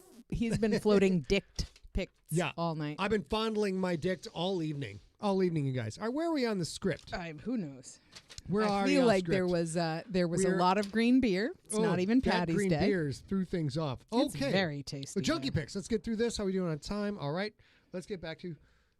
floating dict pics all night. I've been fondling my dict all evening. All evening, you guys. All right, where are we on the script? Who knows? Where are I we feel on like script? there was a lot of green beer. It's not even that Patty's green Day. beers threw things off. It's Okay. very tasty. So junkie though. picks. Let's get through this. How we doing on time? All right. Let's get back to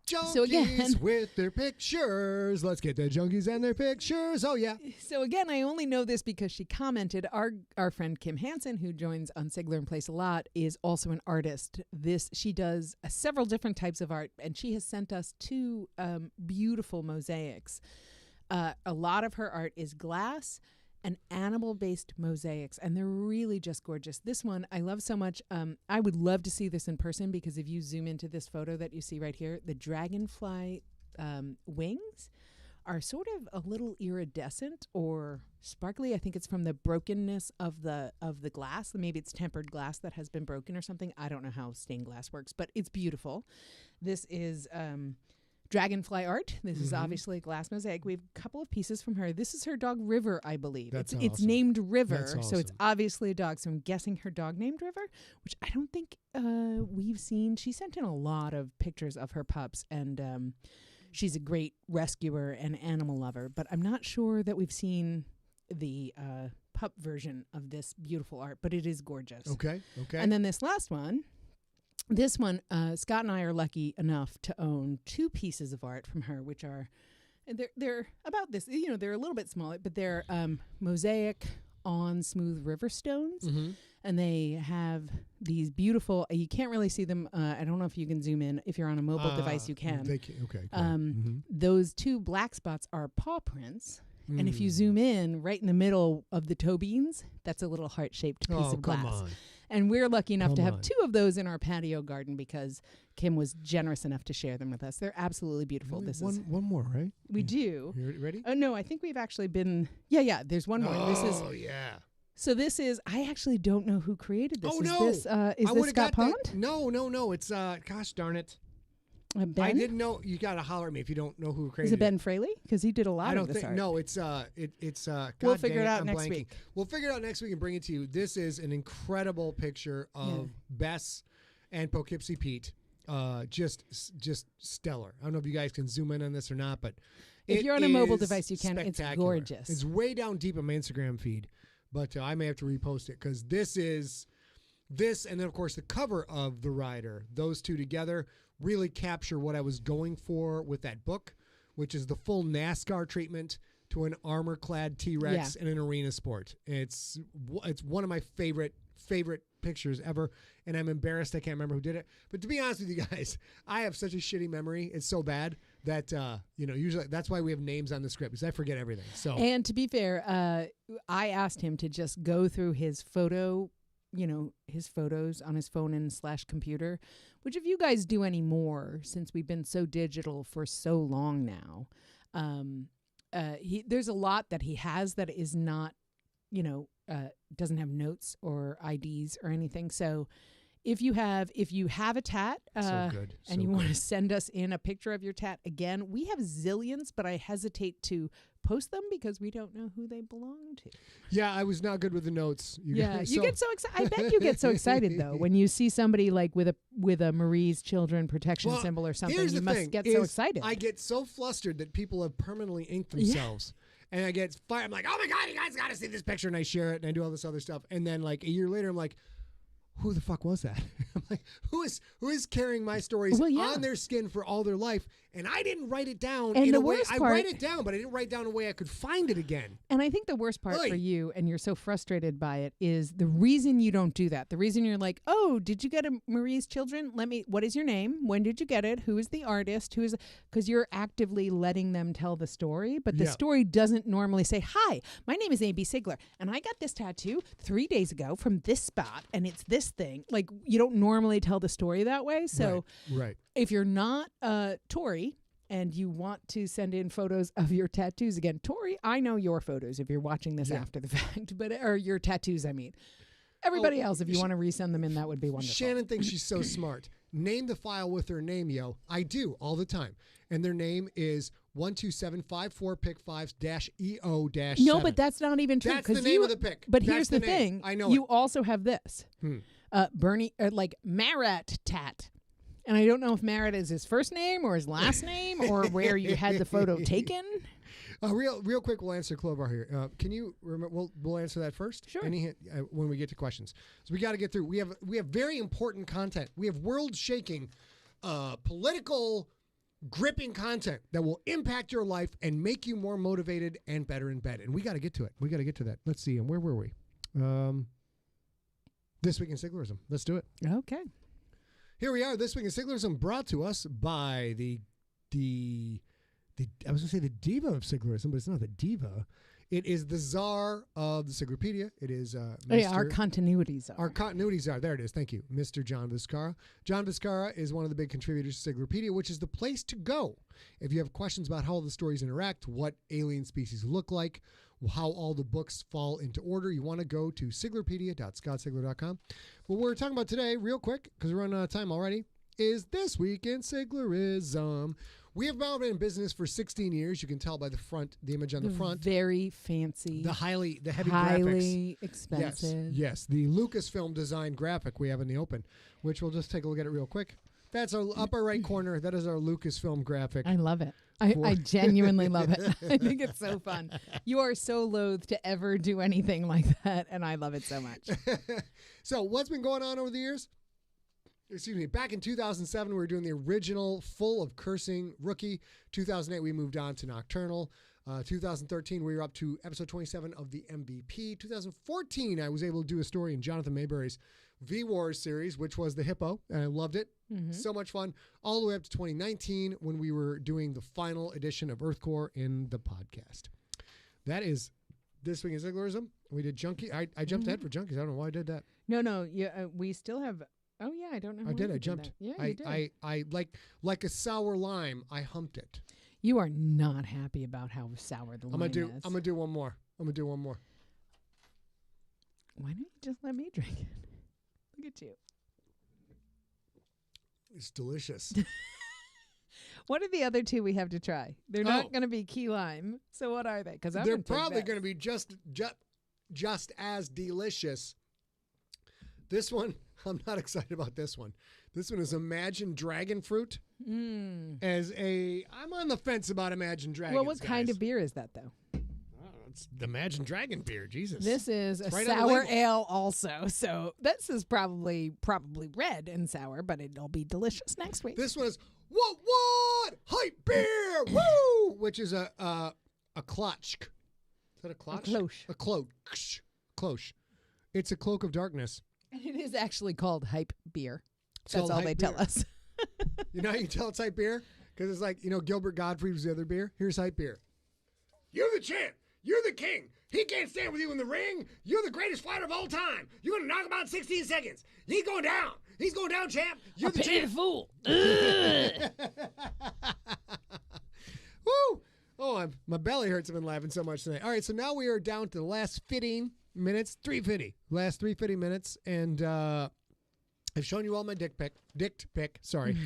junkies So again- with their pictures. Let's get the junkies and their pictures. Oh yeah. So again, I only know this because she commented. Our friend Kim Hansen, who joins on Sigler a lot, is also an artist. She does several different types of art, and she has sent us two beautiful mosaics. A lot of her art is glass and animal-based mosaics, and they're really just gorgeous. This one I love so much. I would love to see this in person because if you zoom into this photo that you see right here, the dragonfly wings are sort of a little iridescent or sparkly. I think it's from the brokenness of the glass. Maybe it's tempered glass that has been broken or something. I don't know how stained glass works, but it's beautiful. This is dragonfly art. This is obviously a glass mosaic. We have a couple of pieces from her. This is her dog River, I believe. That's It's awesome. named River, That's so it's awesome. obviously a dog. So I'm guessing her dog named River, which I don't think we've seen. She sent in a lot of pictures of her pups, and she's a great rescuer and animal lover, but I'm not sure that we've seen the pup version of this beautiful art, but it is gorgeous. Okay. And then this last one, Scott and I are lucky enough to own two pieces of art from her, which are, they're about this, they're a little bit smaller, but they're mosaic on smooth river stones. And they have these beautiful, you can't really see them. I don't know if you can zoom in. If you're on a mobile device, you can. Okay. Cool. Those two black spots are paw prints. And if you zoom in right in the middle of the toe beans, that's a little heart-shaped piece of glass. Come on. And we're lucky enough to Come have on. two of those in our patio garden because Kim was generous enough to share them with us. They're absolutely beautiful. Really? This One more, right? we do. You ready? Oh no, I think we've actually been. Yeah. There's one more. Oh yeah. So this is. I actually don't know who created this. Oh, is no. This, I is this would've Scott got Pond? that. No. It's gosh darn it. Ben? I didn't know. You got to holler at me if you don't know who created Is it Ben Fraley? Because he did a lot I of don't this think. art. No, it's God We'll figure dang it out I'm next blanking. week. We'll figure it out next week and bring it to you. This is an incredible picture of Bess and Poughkeepsie Pete. Just stellar. I don't know if you guys can zoom in on this or not, but If you're on a mobile device, you can. It's spectacular. gorgeous. It's way down deep on my Instagram feed, but I may have to repost it because this, and then of course the cover of The Rider. Those two together really capture what I was going for with that book, which is the full NASCAR treatment to an armor-clad T-Rex in an arena sport. It's one of my favorite pictures ever, and I'm embarrassed I can't remember who did it. But to be honest with you guys, I have such a shitty memory. It's so bad that usually that's why we have names on the script because I forget everything. So And to be fair, I asked him to just go through his photo his photos on his phone and / computer, which if you guys do any more, since we've been so digital for so long now, there's a lot that he has that is not, doesn't have notes or IDs or anything. So if you have a tat and you want to send us in a picture of your tat, again, we have zillions, but I hesitate to post them because we don't know who they belong to. Yeah, I was not good with the notes. You get so excited. I bet you get so excited though when you see somebody like with a Marie's Children protection symbol or something. You must get so excited. I get so flustered that people have permanently inked themselves. Yeah. And I get fired. I'm like, oh my God, you guys got to see this picture. And I share it and I do all this other stuff. And then like a year later, I'm like, who the fuck was that? I'm like, who is carrying my stories on their skin for all their life? And I didn't write it down in a way. I write it down, but I didn't write down a way I could find it again. And I think the worst part for you, and you're so frustrated by it, is the reason you don't do that. The reason you're like, oh, did you get a Marie's Children? What is your name? When did you get it? Who is the artist? Because you're actively letting them tell the story, but the story doesn't normally say, hi, my name is A.B. Sigler, and I got this tattoo 3 days ago from this spot, and it's this thing. Like, you don't normally tell the story that way. So if you're not Tori and you want to send in photos of your tattoos, again, Tori, I know your photos if you're watching this after the fact, or your tattoos, I mean. Everybody else, if you want to resend them in, that would be wonderful. Shannon thinks she's so smart. Name the file with her name, yo. I do all the time. And their name is 12754pic5-EO-7. No, but that's not even true. That's the name of the pic. But here's the thing. I know you also have this. Bernie, like Marat Tat. And I don't know if Marat is his first name or his last name or where you had the photo taken. Real quick, we'll answer Clovar here. Can you remember? We'll answer that first. Sure. Any hint, when we get to questions, so we got to get through. We have very important content. We have world-shaking, political, gripping content that will impact your life and make you more motivated and better in bed. And we got to get to it. We got to get to that. Let's see. And where were we? This Week in Siglerism. Let's do it. Okay. Here we are. This Week in Siglerism, brought to us by the I was going to say the diva of Siglerism, but it's not the diva. It is the czar of the Siglerpedia. It is our continuity czar. Our continuity czar. There it is. Thank you, Mr. John Viscara. John Viscara is one of the big contributors to Siglerpedia, which is the place to go if you have questions about how all the stories interact, what alien species look like, how all the books fall into order. You want to go to siglerpedia.scottsigler.com. What we're talking about today, real quick, because we're running out of time already, is This Week in Siglerism. We have now been in business for 16 years. You can tell by the image on the front. Very fancy. The heavy graphics. Highly expensive. Yes. The Lucasfilm design graphic we have in the open, which we'll just take a look at it real quick. That's our upper right corner. That is our Lucasfilm graphic. I love it. I genuinely love it. I think it's so fun. You are so loath to ever do anything like that, and I love it so much. So what's been going on over the years? Excuse me, back in 2007, we were doing the original Full of Cursing Rookie. 2008, we moved on to Nocturnal. 2013, we were up to episode 27 of the MVP. 2014, I was able to do a story in Jonathan Mayberry's V-Wars series, which was the Hippo, and I loved it. Mm-hmm. So much fun. All the way up to 2019, when we were doing the final edition of Earthcore in the podcast. That is This Week in Siglerism. We did Junkie. I jumped ahead for Junkies. I don't know why I did that. No. Yeah, we still have... Oh, yeah, I don't know. I did. I jumped. Yeah, you did. I like a sour lime, I humped it. You are not happy about how sour the lime is. I'm going to do one more. Why don't you just let me drink it? Look at you. It's delicious. What are the other two we have to try? They're not going to be key lime. So what are they? Because they're probably going to be just as delicious. This one, I'm not excited about this one. This one is Imagine Dragon Fruit. I'm on the fence about Imagine Dragons. Well, what kind of beer is that, though? It's the Imagine Dragon beer, Jesus. This is a sour ale also. So this is probably red and sour, but it'll be delicious next week. This one is what? Hype beer! Woo! Which is a klotch. Is that a klotch? A cloche. A cloche. It's a cloak of darkness. And it is actually called hype beer. That's all they tell us. You know how you tell it's hype beer? Because it's like, Gilbert Gottfried was the other beer. Here's hype beer. You're the champ. You're the king. He can't stand with you in the ring. You're the greatest fighter of all time. You're going to knock him out in 16 seconds. He's going down. He's going down, champ. You're the champ. Fool. Woo! Oh, my belly hurts. I've been laughing so much tonight. All right, so now we are down to the last 15 minutes, 350. Last 350 minutes, and I've shown you all my dict pic. Sorry.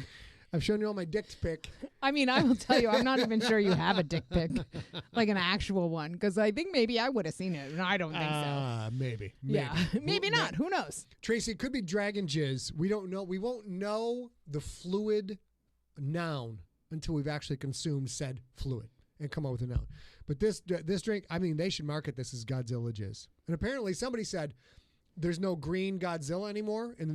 I've shown you all my dict pic. I mean, I will tell you, I'm not even sure you have a dick pic, like an actual one, because I think maybe I would have seen it, and I don't think so. Maybe. Yeah, maybe not. Who knows? Tracy, it could be dragon jizz. We don't know. We won't know the fluid noun until we've actually consumed said fluid and come up with a noun. But this drink, I mean, they should market this as Godzilla jizz. And apparently somebody said there's no green Godzilla anymore in the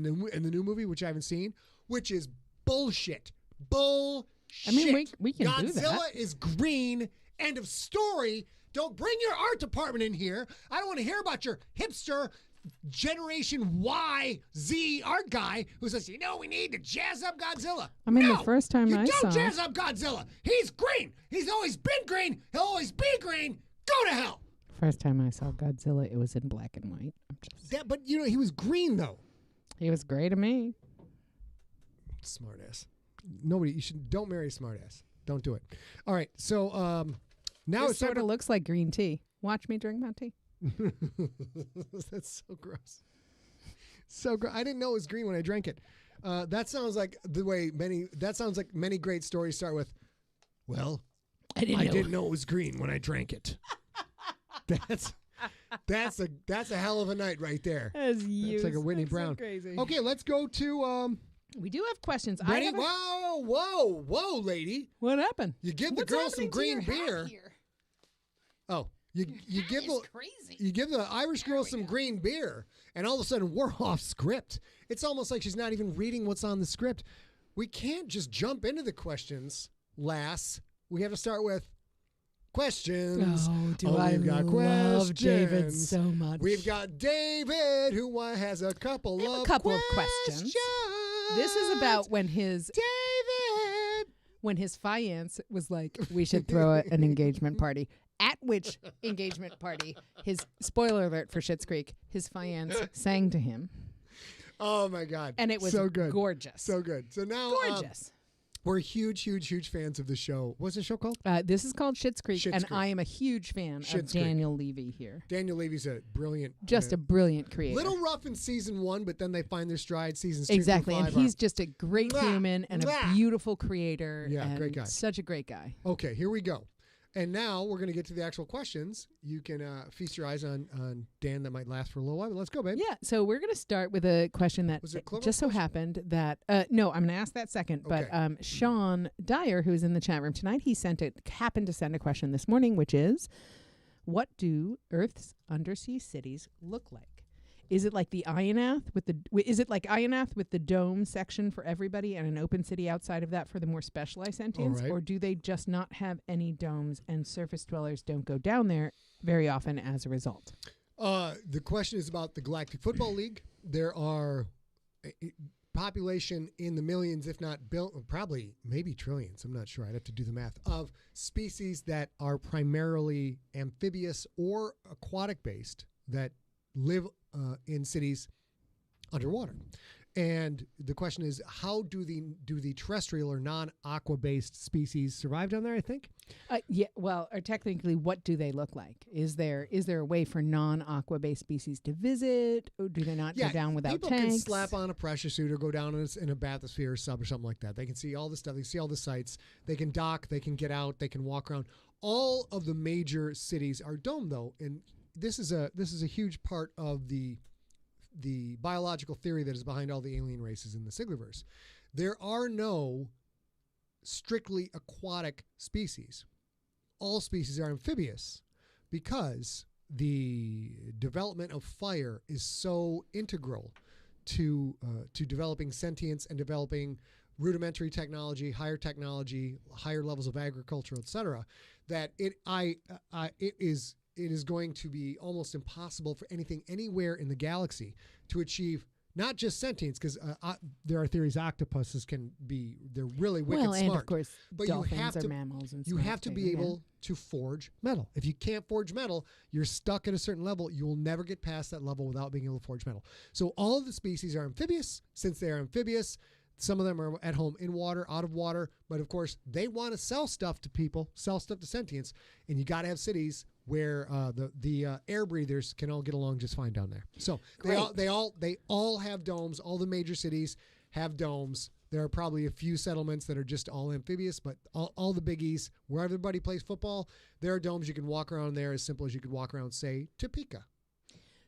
new movie, which I haven't seen, which is bullshit. Bullshit. I mean, we can Godzilla do that. is green. End of story. Don't bring your art department in here. I don't want to hear about your hipster Generation Y, Z art guy who says, we need to jazz up Godzilla. I mean, no, the first time I saw... don't jazz up Godzilla. He's green. He's always been green. He'll always be green. Go to hell. First time I saw Godzilla, it was in black and white. But, he was green, though. He was gray to me. Smartass. Don't marry a smartass. Don't do it. All right, so now This it's sort of looks like green tea. Watch me drink my tea. That's so gross. So gross. I didn't know it was green when I drank it. That sounds like many great stories start with, well, I didn't know it was green when I drank it. That's a hell of a night right there. That's like a Whitney Brown. So crazy. Okay, let's go to We do have questions. ready? Whoa, lady. What happened? You give the What's girl some happening to green your hat beer. here? Oh, you give the crazy. you give the Irish girl some green beer, and all of a sudden we're off script. It's almost like she's not even reading what's on the script. We can't just jump into the questions, lass. We have to start with questions. We've got love David so much. We've got David who has a couple of questions. This is about when his David fiance was like, we should throw an engagement party. At which engagement party, his spoiler alert for Schitt's Creek, his fiance sang to him. Oh my God! And it was so good, gorgeous, so good. So now, gorgeous. We're huge fans of the show. What's the show called? This is called Schitt's Creek, Schitt's and Creek. I am a huge fan of Daniel Levy here. Daniel Levy's a brilliant, Just a brilliant creator. little rough in season 1, but then they find their stride. Seasons 2 exactly, through 5 and he's just a great human and a beautiful creator. Yeah, and great guy. Such a great guy. Okay, here we go. And now we're going to get to the actual questions. You can feast your eyes on Dan. That might last for a little while, but let's go, babe. Yeah, so we're going to start with a question that Was it Clover's just so question? happened that no, I'm going to ask that second. Okay. But Sean Dyer, who's in the chat room tonight, happened to send a question this morning, which is, what do Earth's undersea cities look like? Is it like the Ionath with the dome section for everybody and an open city outside of that for the more specialized sentients? right. Or do they just not have any domes and surface dwellers don't go down there very often as a result? The question is about the Galactic Football League. There are population in the millions, if not probably maybe trillions. I'm not sure. I'd have to do the math of species that are primarily amphibious or aquatic based that live in cities underwater. And the question is, how do the terrestrial or non-aqua based species survive down there, I think? Yeah, well, or technically, what do they look like? Is there a way for non-aqua based species to visit? Or do they not go down without people tanks? Can slap on a pressure suit or go down in a bathysphere sub or something like that. They can see all the stuff. They see all the sites. They can dock. They can get out. They can walk around. All of the major cities are domed, though, and this is a huge part of the biological theory that is behind all the alien races in the Siglerverse. There are no strictly aquatic species. All species are amphibious because the development of fire is so integral to developing sentience and developing rudimentary technology, higher levels of agriculture, etc. That it is going to be almost impossible for anything anywhere in the galaxy to achieve not just sentience, because there are theories octopuses they're really wicked well, and smart. of course, But dolphins you have are to, mammals and you smart have to too, be yeah. able to forge metal. If you can't forge metal, you're stuck at a certain level. You will never get past that level without being able to forge metal. So all of the species are amphibious. Since they are amphibious, some of them are at home in water, out of water. But of course, they want to sell stuff to people, sell stuff to sentients. And you got to have cities where the air breathers can all get along just fine down there. So they all have domes. All the major cities have domes. There are probably a few settlements that are just all amphibious, but all the biggies, where everybody plays football, there are domes you can walk around there as simple as you could walk around, say, Topeka.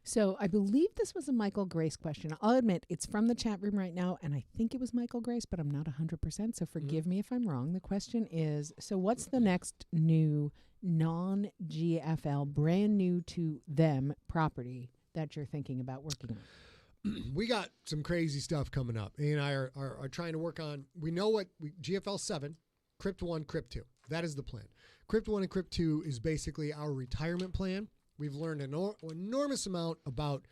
So I believe this was a Michael Grace question. I'll admit it's from the chat room right now, and I think it was Michael Grace, but I'm not 100%, so forgive me if I'm wrong. The question is, so what's the next new non-GFL, brand new to them property that you're thinking about working on? We got some crazy stuff coming up. A and I are trying to work on, we know what, GFL 7, Crypt 1, Crypt 2. That is the plan. Crypt 1 and Crypt 2 is basically our retirement plan. We've learned an enormous amount about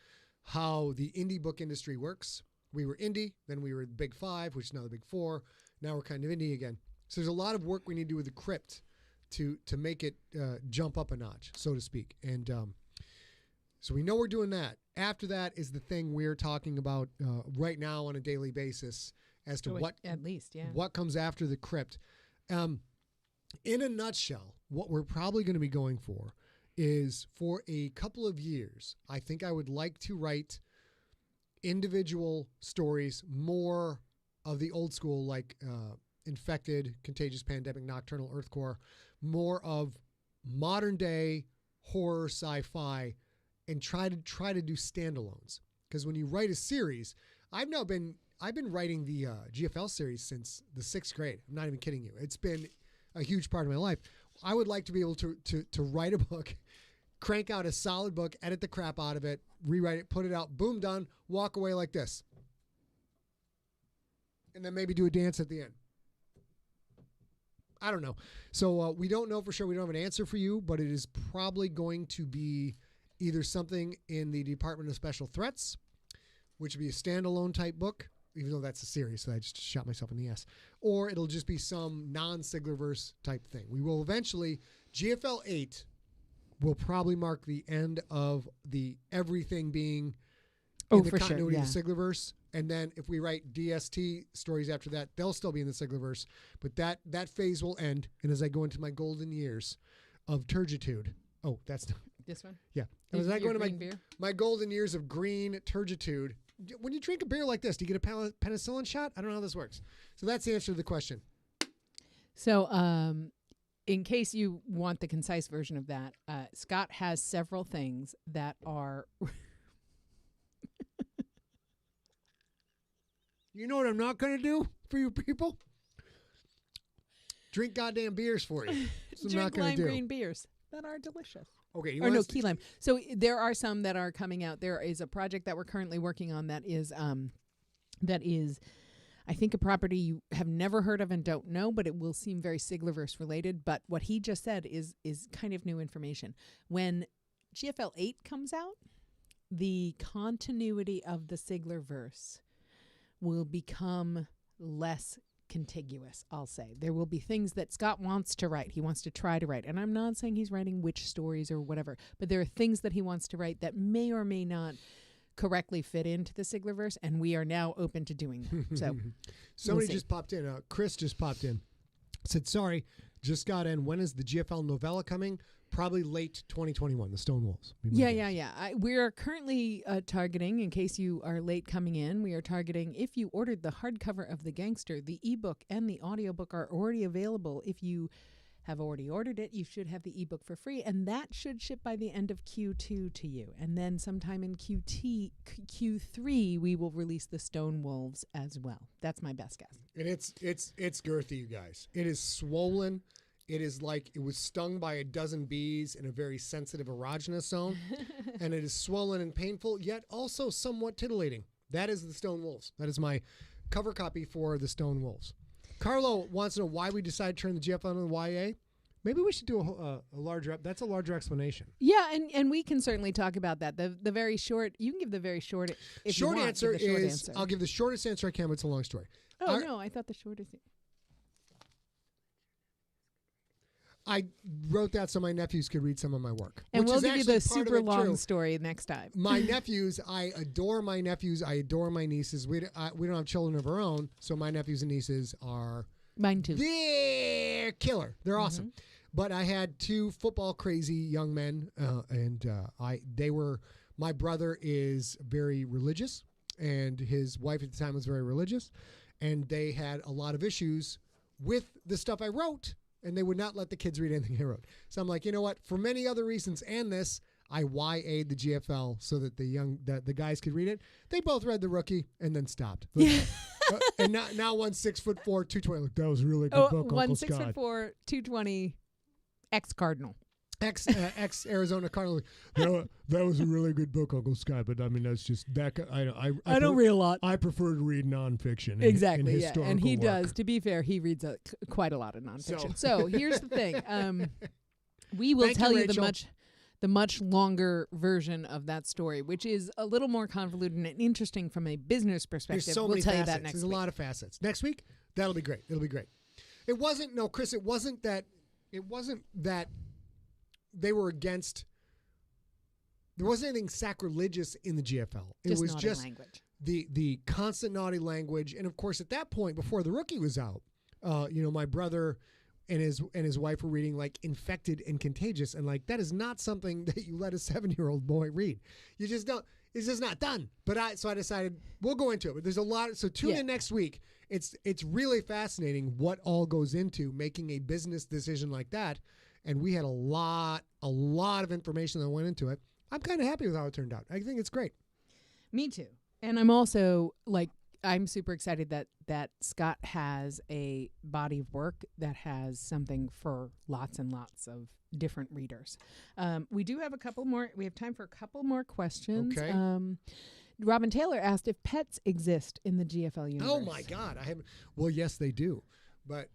how the indie book industry works. We were indie, then we were the Big 5, which is now the Big 4. Now we're kind of indie again. So there's a lot of work we need to do with the Crypt to make it jump up a notch, so to speak. And so we know we're doing that. After that is the thing we're talking about right now on a daily basis as to what comes after the Crypt. In a nutshell, what we're probably going to be going for is, for a couple of years, I think I would like to write individual stories, more of the old school, like Infected, Contagious Pandemic, Nocturnal Earthcore, more of modern day horror sci-fi, and try to do standalones. Because when you write a series, I've been writing the GFL series since the 6th grade. I'm not even kidding you. It's been a huge part of my life. I would like to be able to write a book, crank out a solid book, edit the crap out of it, rewrite it, put it out, boom, done, walk away like this. And then maybe do a dance at the end. I don't know. So we don't know for sure. We don't have an answer for you, but it is probably going to be either something in the Department of Special Threats, which would be a standalone type book, even though that's a series, so I just shot myself in the ass. Or it'll just be some non-Siglerverse type thing. We will eventually, GFL 8 will probably mark the end of the everything being in the continuity of the Siglerverse. And then if we write DST stories after that, they'll still be in the Siglerverse. But that phase will end. And as I go into my golden years of turgitude, that's this one? Yeah. As I go into my golden years of green turgitude, when you drink a beer like this, do you get a penicillin shot? I don't know how this works. So that's the answer to the question. So in case you want the concise version of that, Scott has several things that are... You know what I'm not going to do for you people? Drink goddamn beers for you. Drink lime green beers that are delicious. Okay. Key lime. So there are some that are coming out. There is a project that we're currently working on that is, I think, a property you have never heard of and don't know, but it will seem very Siglerverse related. But what he just said is kind of new information. When GFL 8 comes out, the continuity of the Siglerverse will become less contiguous, I'll say. There will be things that Scott wants to write. He wants to try to write. And I'm not saying he's writing witch stories or whatever, but there are things that he wants to write that may or may not correctly fit into the Siglerverse, and we are now open to doing that. So somebody just popped in. Chris just popped in. Said, sorry, just got in. When is the GFL novella coming? Probably late 2021, the Stone Wolves. Yeah. We are currently targeting, in case you are late coming in, we are targeting, if you ordered the hardcover of The Gangster, the ebook and the audiobook are already available. If you have already ordered it, you should have the ebook for free, and that should ship by the end of Q2 to you. And then sometime in Q3, we will release the Stone Wolves as well. That's my best guess. And it's girthy, you guys. It is swollen. It is like it was stung by a dozen bees in a very sensitive erogenous zone. And it is swollen and painful, yet also somewhat titillating. That is the Stone Wolves. That is my cover copy for the Stone Wolves. Carlo wants to know why we decided to turn the GFL into the YA. Maybe we should do a larger. That's a larger explanation. Yeah, and we can certainly talk about that. The very short. You can give the very short. If Short you want, answer give the short is answer. I'll give the shortest answer I can. But it's a long story. Oh no, I thought the shortest. I wrote that so my nephews could read some of my work. And which we'll is give you actually the part of super it long true. story next time. My nephews, I adore my nephews. I adore my nieces. We don't have children of our own, so my nephews and nieces are Mine too. they're killer. They're awesome. But I had two football crazy young men, and my brother is very religious, and his wife at the time was very religious, and they had a lot of issues with the stuff I wrote. And they would not let the kids read anything I wrote. So I'm like, you know what? For many other reasons and this, I YA'd the GFL so that the guys could read it. They both read The Rookie and then stopped. And now one's 6'4", 220. Look, that was a really good book, Uncle One Scott. 6'4", 220, ex-Cardinal. Ex Arizona Cardinal. That was a really good book, Uncle Scott. But I mean, that's just that. I don't read a lot. I prefer to read nonfiction. Exactly. And yeah, historical and he work. does. To be fair, he reads quite a lot of nonfiction. So here's the thing. We will Thank tell you, you Rachel. the much longer version of that story, which is a little more convoluted and interesting from a business perspective. There's so we'll many tell facets. you that next There's week. a lot of facets. Next week, that'll be great. It'll be great. Chris, it wasn't that they were against. There wasn't anything sacrilegious in the GFL. It was naughty just language. the constant naughty language, and of course, at that point, before The Rookie was out, my brother and his wife were reading like Infected and Contagious, and like that is not something that you let a 7-year-old boy read. You just don't. It's just not done. But I decided we'll go into it. But there's a lot. So tune in next week. It's really fascinating what all goes into making a business decision like that. And we had a lot of information that went into it. I'm kind of happy with how it turned out. I think it's great. Me too. And I'm also I'm super excited that Scott has a body of work that has something for lots and lots of different readers. We do have a couple more. We have time for a couple more questions. Okay. Robin Taylor asked if pets exist in the GFL universe. Oh my God, I haven't. Well, yes, they do, but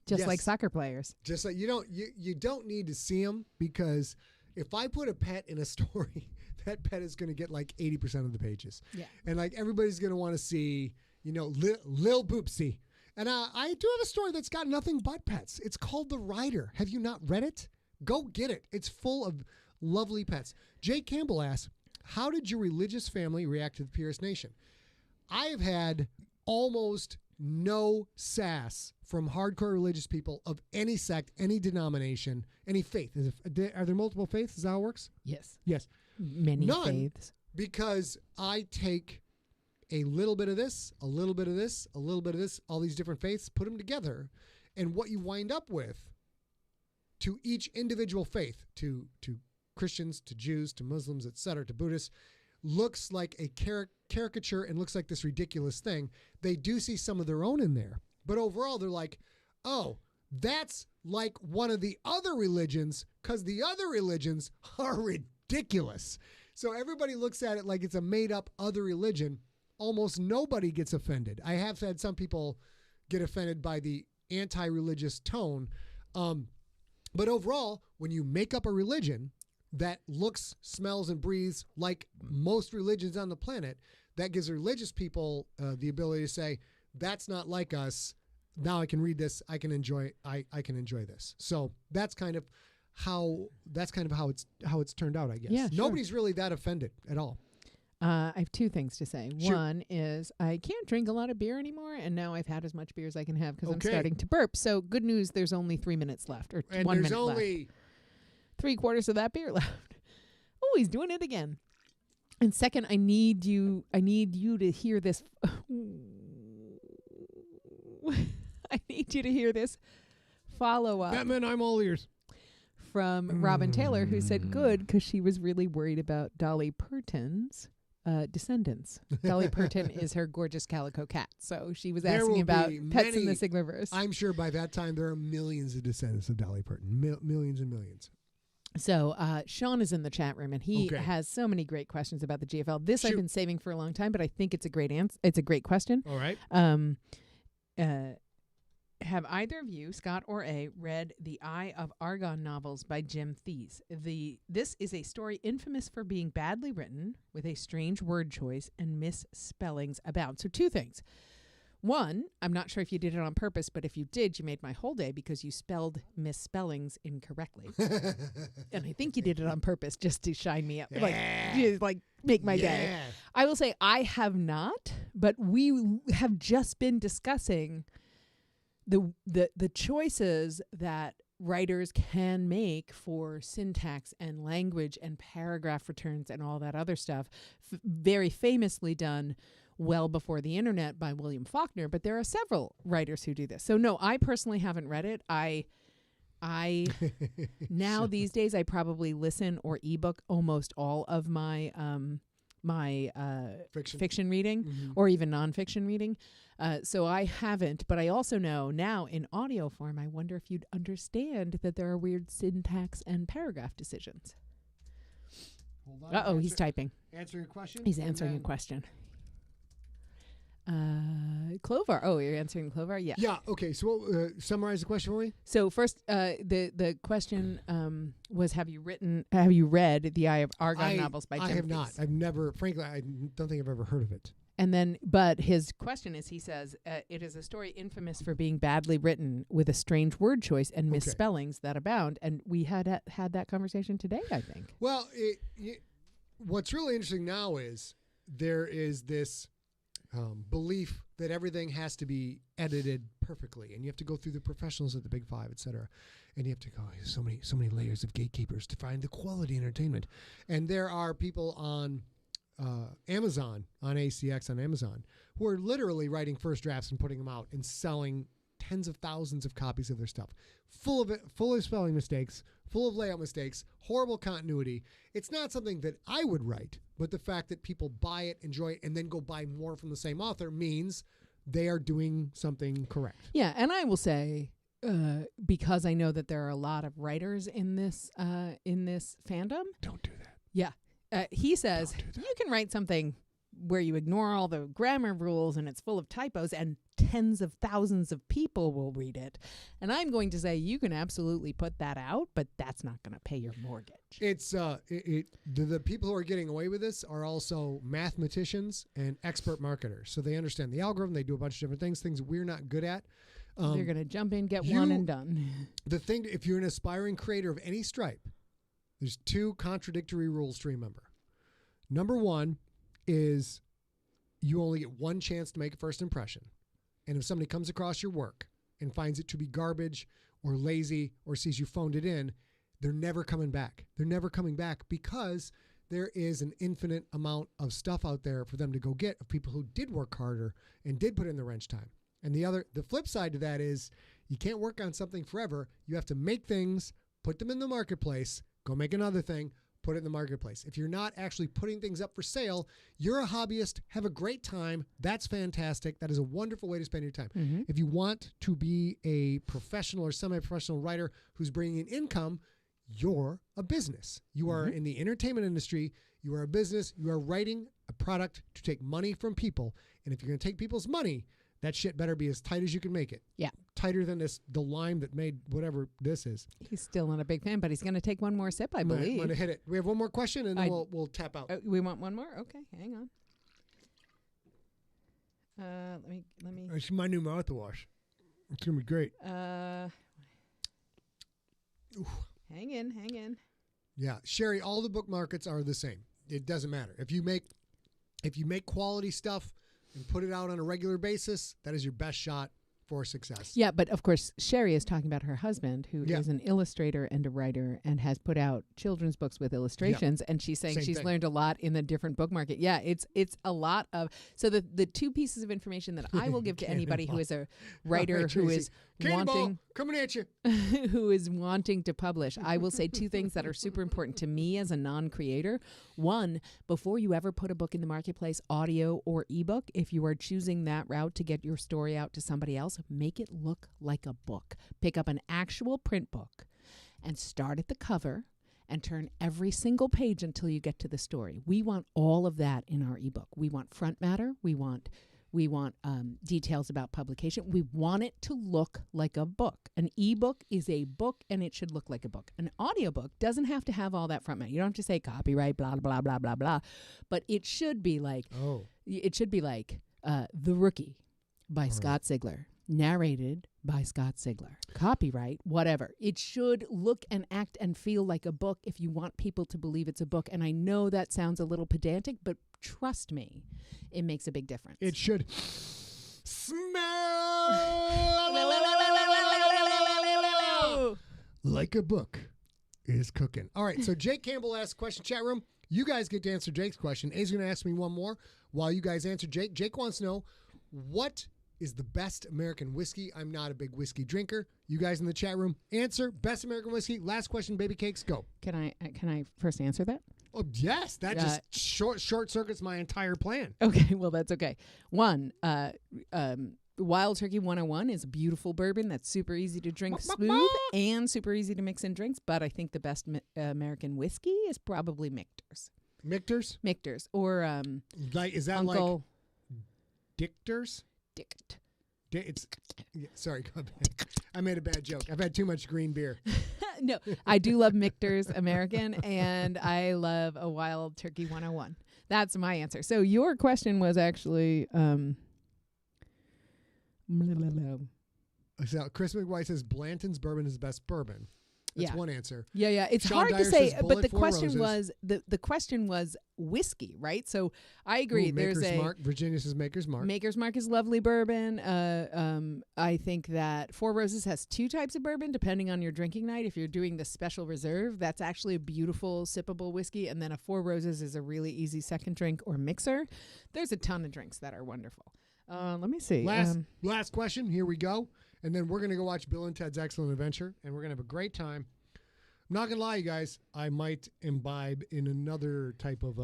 just yes. like soccer players. Just like you don't need to see them, because if I put a pet in a story, that pet is going to get like 80% of the pages. Yeah. And like everybody's going to want to see, Lil Boopsie. And I do have a story that's got nothing but pets. It's called The Rider. Have you not read it? Go get it. It's full of lovely pets. Jake Campbell asks, how did your religious family react to the Pierce Nation? I have had almost no sass from hardcore religious people of any sect, any denomination, any faith. Are there multiple faiths? Is that how it works? Yes. Yes. Many None, faiths. because I take a little bit of this, a little bit of this, a little bit of this, all these different faiths, put them together, and what you wind up with to each individual faith, to Christians, to Jews, to Muslims, etc., to Buddhists, looks like a caricature and looks like this ridiculous thing. They do see some of their own in there, but overall they're like, oh, that's like one of the other religions, because the other religions are ridiculous. So everybody looks at it like it's a made-up other religion. Almost nobody gets offended. I have had some people get offended by the anti-religious tone. But overall, when you make up a religion that looks, smells, and breathes like most religions on the planet, that gives religious people the ability to say, that's not like us. Now I can read this. I can enjoy this. So that's kind of how it's turned out, I guess. Yeah, sure. Nobody's really that offended at all. I have two things to say. Sure. One is I can't drink a lot of beer anymore, and now I've had as much beer as I can have because I'm Okay. starting to burp. So good news, there's only 3 minutes left, or And 1 there's minute only left. 3/4 of that beer left. Oh, he's doing it again. And second, I need you to hear this. I need you to hear this follow-up Batman, I'm all ears. from Robin Taylor, who said good because she was really worried about Dolly Parton's descendants. Dolly Parton is her gorgeous calico cat. So she was There asking will about be pets in the many- Siglerverse. I'm sure by that time there are millions of descendants of Dolly Parton. Millions and millions. So Sean is in the chat room, and he Okay. has so many great questions about the GFL. This I've Shoot. been saving for a long time, but I think it's a great answer. It's a great question. All right. have either of you, Scott or A, read the Eye of Argon novels by Jim Thies? This is a story infamous for being badly written, with a strange word choice and misspellings abound. So 2 things. One, I'm not sure if you did it on purpose, but if you did, you made my whole day because you spelled misspellings incorrectly. And I think you did it on purpose just to shine me up, like make my day. I will say I have not, but we have just been discussing the choices that writers can make for syntax and language and paragraph returns and all that other stuff, very famously done well before the internet by William Faulkner, but there are several writers who do this. So no, I personally haven't read it. I now these days I probably listen or ebook almost all of my fiction reading or even nonfiction reading. So I haven't, but I also know now in audio form, I wonder if you'd understand that there are weird syntax and paragraph decisions. Hold on. Uh-oh, he's typing. Answering a question? He's answering a question. Clovar. Oh, you're answering Clovar? Yeah. Yeah. Okay. So summarize the question for me. So first, the question was, have you read the Eye of Argon novels by Jim I have Thies? not. I've never, frankly, I don't think I've ever heard of it. And then, but his question is, he says, it is a story infamous for being badly written with a strange word choice and misspellings that abound. And we had that conversation today, I think. Well, what's really interesting now is there is this belief that everything has to be edited perfectly, and you have to go through the professionals at the Big Five, etc. And you have to go so many layers of gatekeepers to find the quality entertainment. And there are people on Amazon, on ACX, on Amazon, who are literally writing first drafts and putting them out and selling tens of thousands of copies of their stuff, full of spelling mistakes, full of layout mistakes, horrible continuity. It's not something that I would write, but the fact that people buy it, enjoy it, and then go buy more from the same author means they are doing something correct. Yeah, and I will say, because I know that there are a lot of writers in this fandom. Don't do that. Yeah. He says you can write something where you ignore all the grammar rules and it's full of typos and tens of thousands of people will read it. And I'm going to say you can absolutely put that out, but that's not going to pay your mortgage. It's the people who are getting away with this are also mathematicians and expert marketers. So they understand the algorithm. They do a bunch of different things we're not good at. They're going to jump in, get one and done. The thing, if you're an aspiring creator of any stripe, there's 2 contradictory rules to remember. Number 1 is you only get 1 chance to make a first impression. And if somebody comes across your work and finds it to be garbage or lazy or sees you phoned it in, they're never coming back. They're never coming back because there is an infinite amount of stuff out there for them to go get of people who did work harder and did put in the wrench time. And the flip side to that is you can't work on something forever. You have to make things, put them in the marketplace, go make another thing, put it in the marketplace. If you're not actually putting things up for sale, you're a hobbyist. Have a great time. That's fantastic. That is a wonderful way to spend your time. Mm-hmm. If you want to be a professional or semi-professional writer who's bringing in income, you're a business. You are in the entertainment industry. You are a business. You are writing a product to take money from people. And if you're going to take people's money, that shit better be as tight as you can make it. Yeah. Tighter than the lime that made whatever this is. He's still not a big fan, but he's going to take one more sip, I believe. I'm going to hit it. We have one more question, and then we'll tap out. We want one more? Okay, hang on. Let me. It's my new mouthwash. It's going to be great. Hang in. Yeah. Sherry, all the book markets are the same. It doesn't matter. If you make quality stuff and put it out on a regular basis, that is your best shot for success. Yeah, but of course, Sherry is talking about her husband, who is an illustrator and a writer and has put out children's books with illustrations. And she's saying she's learned a lot in the different book market. Yeah, it's a lot of... So the 2 pieces of information that I will give to anybody who is a writer who is wanting... Coming at you. who is wanting to publish, I will say 2 things that are super important to me as a non-creator. 1, before you ever put a book in the marketplace, audio or ebook, if you are choosing that route to get your story out to somebody else, make it look like a book. Pick up an actual print book and start at the cover and turn every single page until you get to the story. We want all of that in our ebook. We want front matter. We want We want details about publication. We want it to look like a book. An ebook is a book, and it should look like a book. An audiobook doesn't have to have all that front end. You don't have to say copyright, blah, blah, blah, blah, blah. But it should be like, The Rookie by Scott Sigler, narrated by Scott Sigler. Copyright, whatever. It should look and act and feel like a book if you want people to believe it's a book. And I know that sounds a little pedantic, but trust me, it makes a big difference. It should smell like a book is cooking. All right, so Jake Campbell asked a question, chat room. You guys get to answer Jake's question. A's going to ask me one more while you guys answer Jake. Jake wants to know, what is the best American whiskey? I'm not a big whiskey drinker. You guys in the chat room, answer best American whiskey. Last question, baby cakes, go. Can I first answer that? Oh yes, that just short circuits my entire plan. Okay, well that's okay. One, Wild Turkey 101 is a beautiful bourbon that's super easy to drink smooth and super easy to mix in drinks. But I think the best American whiskey is probably Michter's. Michter's or like, is that Uncle like Dictors? Dict. Sorry, go ahead. I made a bad joke. I've had too much green beer. No, I do love Michter's American, and I love a Wild Turkey 101. That's my answer. So your question was actually, So Chris McWhite says Blanton's bourbon is the best bourbon. That's one answer. Yeah. It's Sean hard Dyer to say, says but the Four question Roses. was the question was whiskey, right? So I agree. Ooh, There's Maker's a Mark. Virginia says Maker's Mark. Maker's Mark is lovely bourbon. I think that Four Roses has two types of bourbon depending on your drinking night. If you're doing the special reserve, that's actually a beautiful sippable whiskey, and then a Four Roses is a really easy second drink or mixer. There's a ton of drinks that are wonderful. Let me see. Last question. Here we go. And then we're going to go watch Bill and Ted's Excellent Adventure, and we're going to have a great time. I'm not going to lie, you guys. I might imbibe in another type of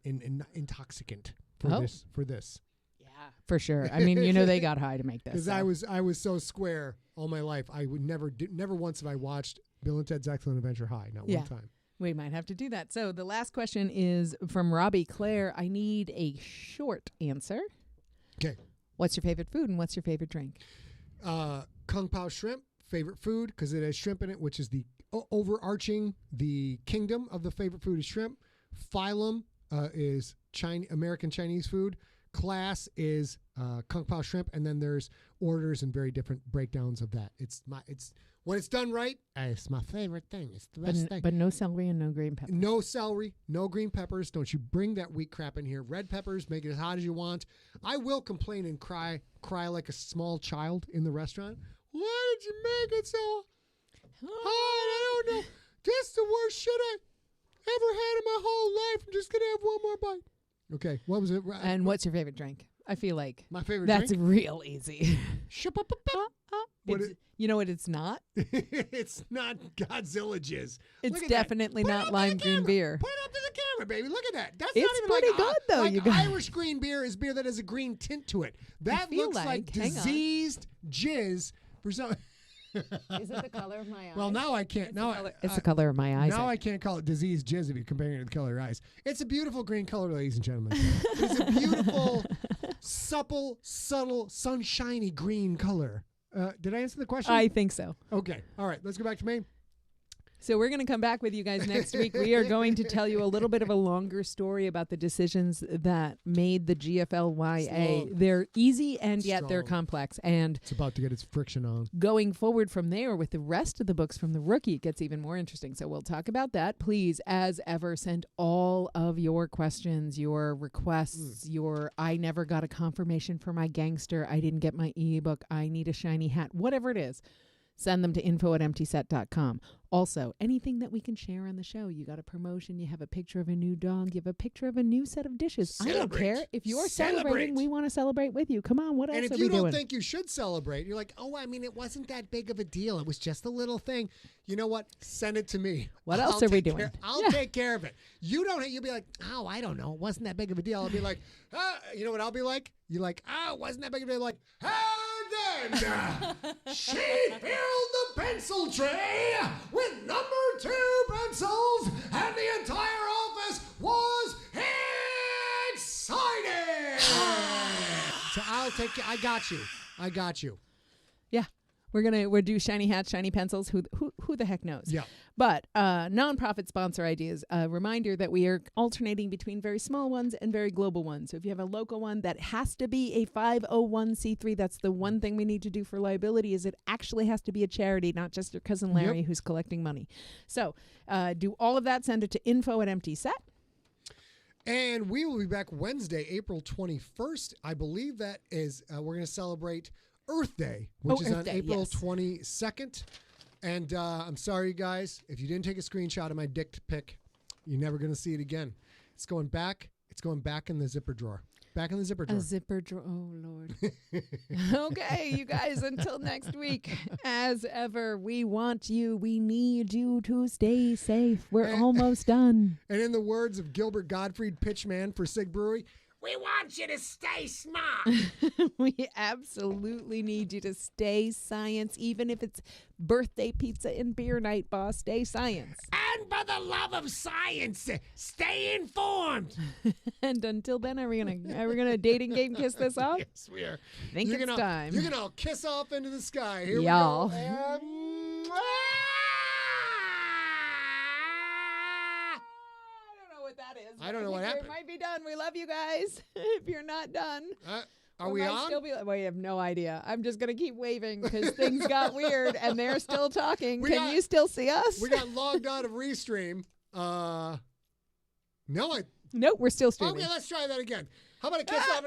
intoxicant for this. Yeah, for sure. I mean, they got high to make this. Because I was so square all my life. I would never once have I watched Bill and Ted's Excellent Adventure high. Not one time. We might have to do that. So the last question is from Robbie Claire. I need a short answer. Okay. What's your favorite food and what's your favorite drink? Kung Pao shrimp, favorite food because it has shrimp in it, which is the overarching, the kingdom of the favorite food is shrimp. Phylum is American Chinese food. Class is Kung Pao shrimp, and then there's orders and very different breakdowns of that. It's when it's done right, it's my favorite thing. It's the best thing. But no celery and no green peppers. No celery, no green peppers. Don't you bring that weak crap in here. Red peppers, make it as hot as you want. I will complain and cry like a small child in the restaurant. Why did you make it so hot? I don't know. This is the worst shit I ever had in my whole life. I'm just going to have one more bite. Okay, what was it? And what's your favorite drink? I feel like my favorite that's drink? real easy. You know what it's not? It's not Godzilla jizz. It's definitely not lime green beer. Put it up to the camera, baby. Look at that. That's it's not even pretty like good, though. like you guys. Irish green beer is beer that has a green tint to it. That looks like diseased jizz for some. Is it the color of my eyes? Well, now I can't. It's the color of my eyes. Now I can't call it diseased jizz if you're comparing it to the color of your eyes. It's a beautiful green color, ladies and gentlemen. It's a beautiful, supple, subtle, sunshiny green color. Did I answer the question? I think so. Okay. All right. Let's go back to me. So we're going to come back with you guys next week. We are going to tell you a little bit of a longer story about the decisions that made the GFLYA. They're easy and yet they're complex. And it's about to get its friction on. Going forward from there with the rest of the books from The Rookie, it gets even more interesting. So we'll talk about that. Please, as ever, send all of your questions, your requests, your I never got a confirmation for my gangster, I didn't get my ebook, I need a shiny hat, whatever it is. Send them to info@emptyset.com. Also, anything that we can share on the show. You got a promotion, you have a picture of a new dog, you have a picture of a new set of dishes. I don't care. If you're celebrating, we want to celebrate with you. Come on, what else are we doing? And if you don't think you should celebrate, you're like, oh, I mean, it wasn't that big of a deal. It was just a little thing. You know what? Send it to me. What else are we doing? I'll take care of it. You'll be like, oh, I don't know. It wasn't that big of a deal. I'll be like, you know what I'll be like? You're like, oh, it wasn't that big of a deal. Like, and then she filled the pencil tray with number 2 pencils, and the entire office was excited. take care. I got you. I got you. Yeah. We'll do shiny hats, shiny pencils. Who the heck knows? Yeah. But nonprofit sponsor ideas. A reminder that we are alternating between very small ones and very global ones. So if you have a local one that has to be a 501c3, that's the one thing we need to do for liability. Is it actually has to be a charity, not just your cousin Larry who's collecting money. So do all of that. Send it to info@emptyset. And we will be back Wednesday, April 21st. I believe that is we're going to celebrate Earth Day, which is Earth on Day, April yes. 22nd. And I'm sorry, you guys, if you didn't take a screenshot of my Dict pic, you're never going to see it again. It's going back. It's going back in the zipper drawer. Back in the zipper drawer. A zipper drawer. Oh, Lord. Okay, you guys, until next week. As ever, we need you to stay safe. We're almost done. And in the words of Gilbert Gottfried, pitchman for Sig Brewery, We want you to stay smart. We absolutely need you to stay science, even if it's birthday pizza and beer night, boss. Stay science. And for the love of science, stay informed. And until then, are we gonna dating game kiss this off? yes, we are. I think it's time. You're going to kiss off into the sky. Here Y'all. we go. And, That is. I don't know what happened. We might be done. We love you guys. If you're not done, are we on? We have no idea. I'm just gonna keep waving because things got weird and they're still talking. Can you still see us? We got logged out of Restream. Nope, we're still streaming. Okay, let's try that again. How about a kiss off?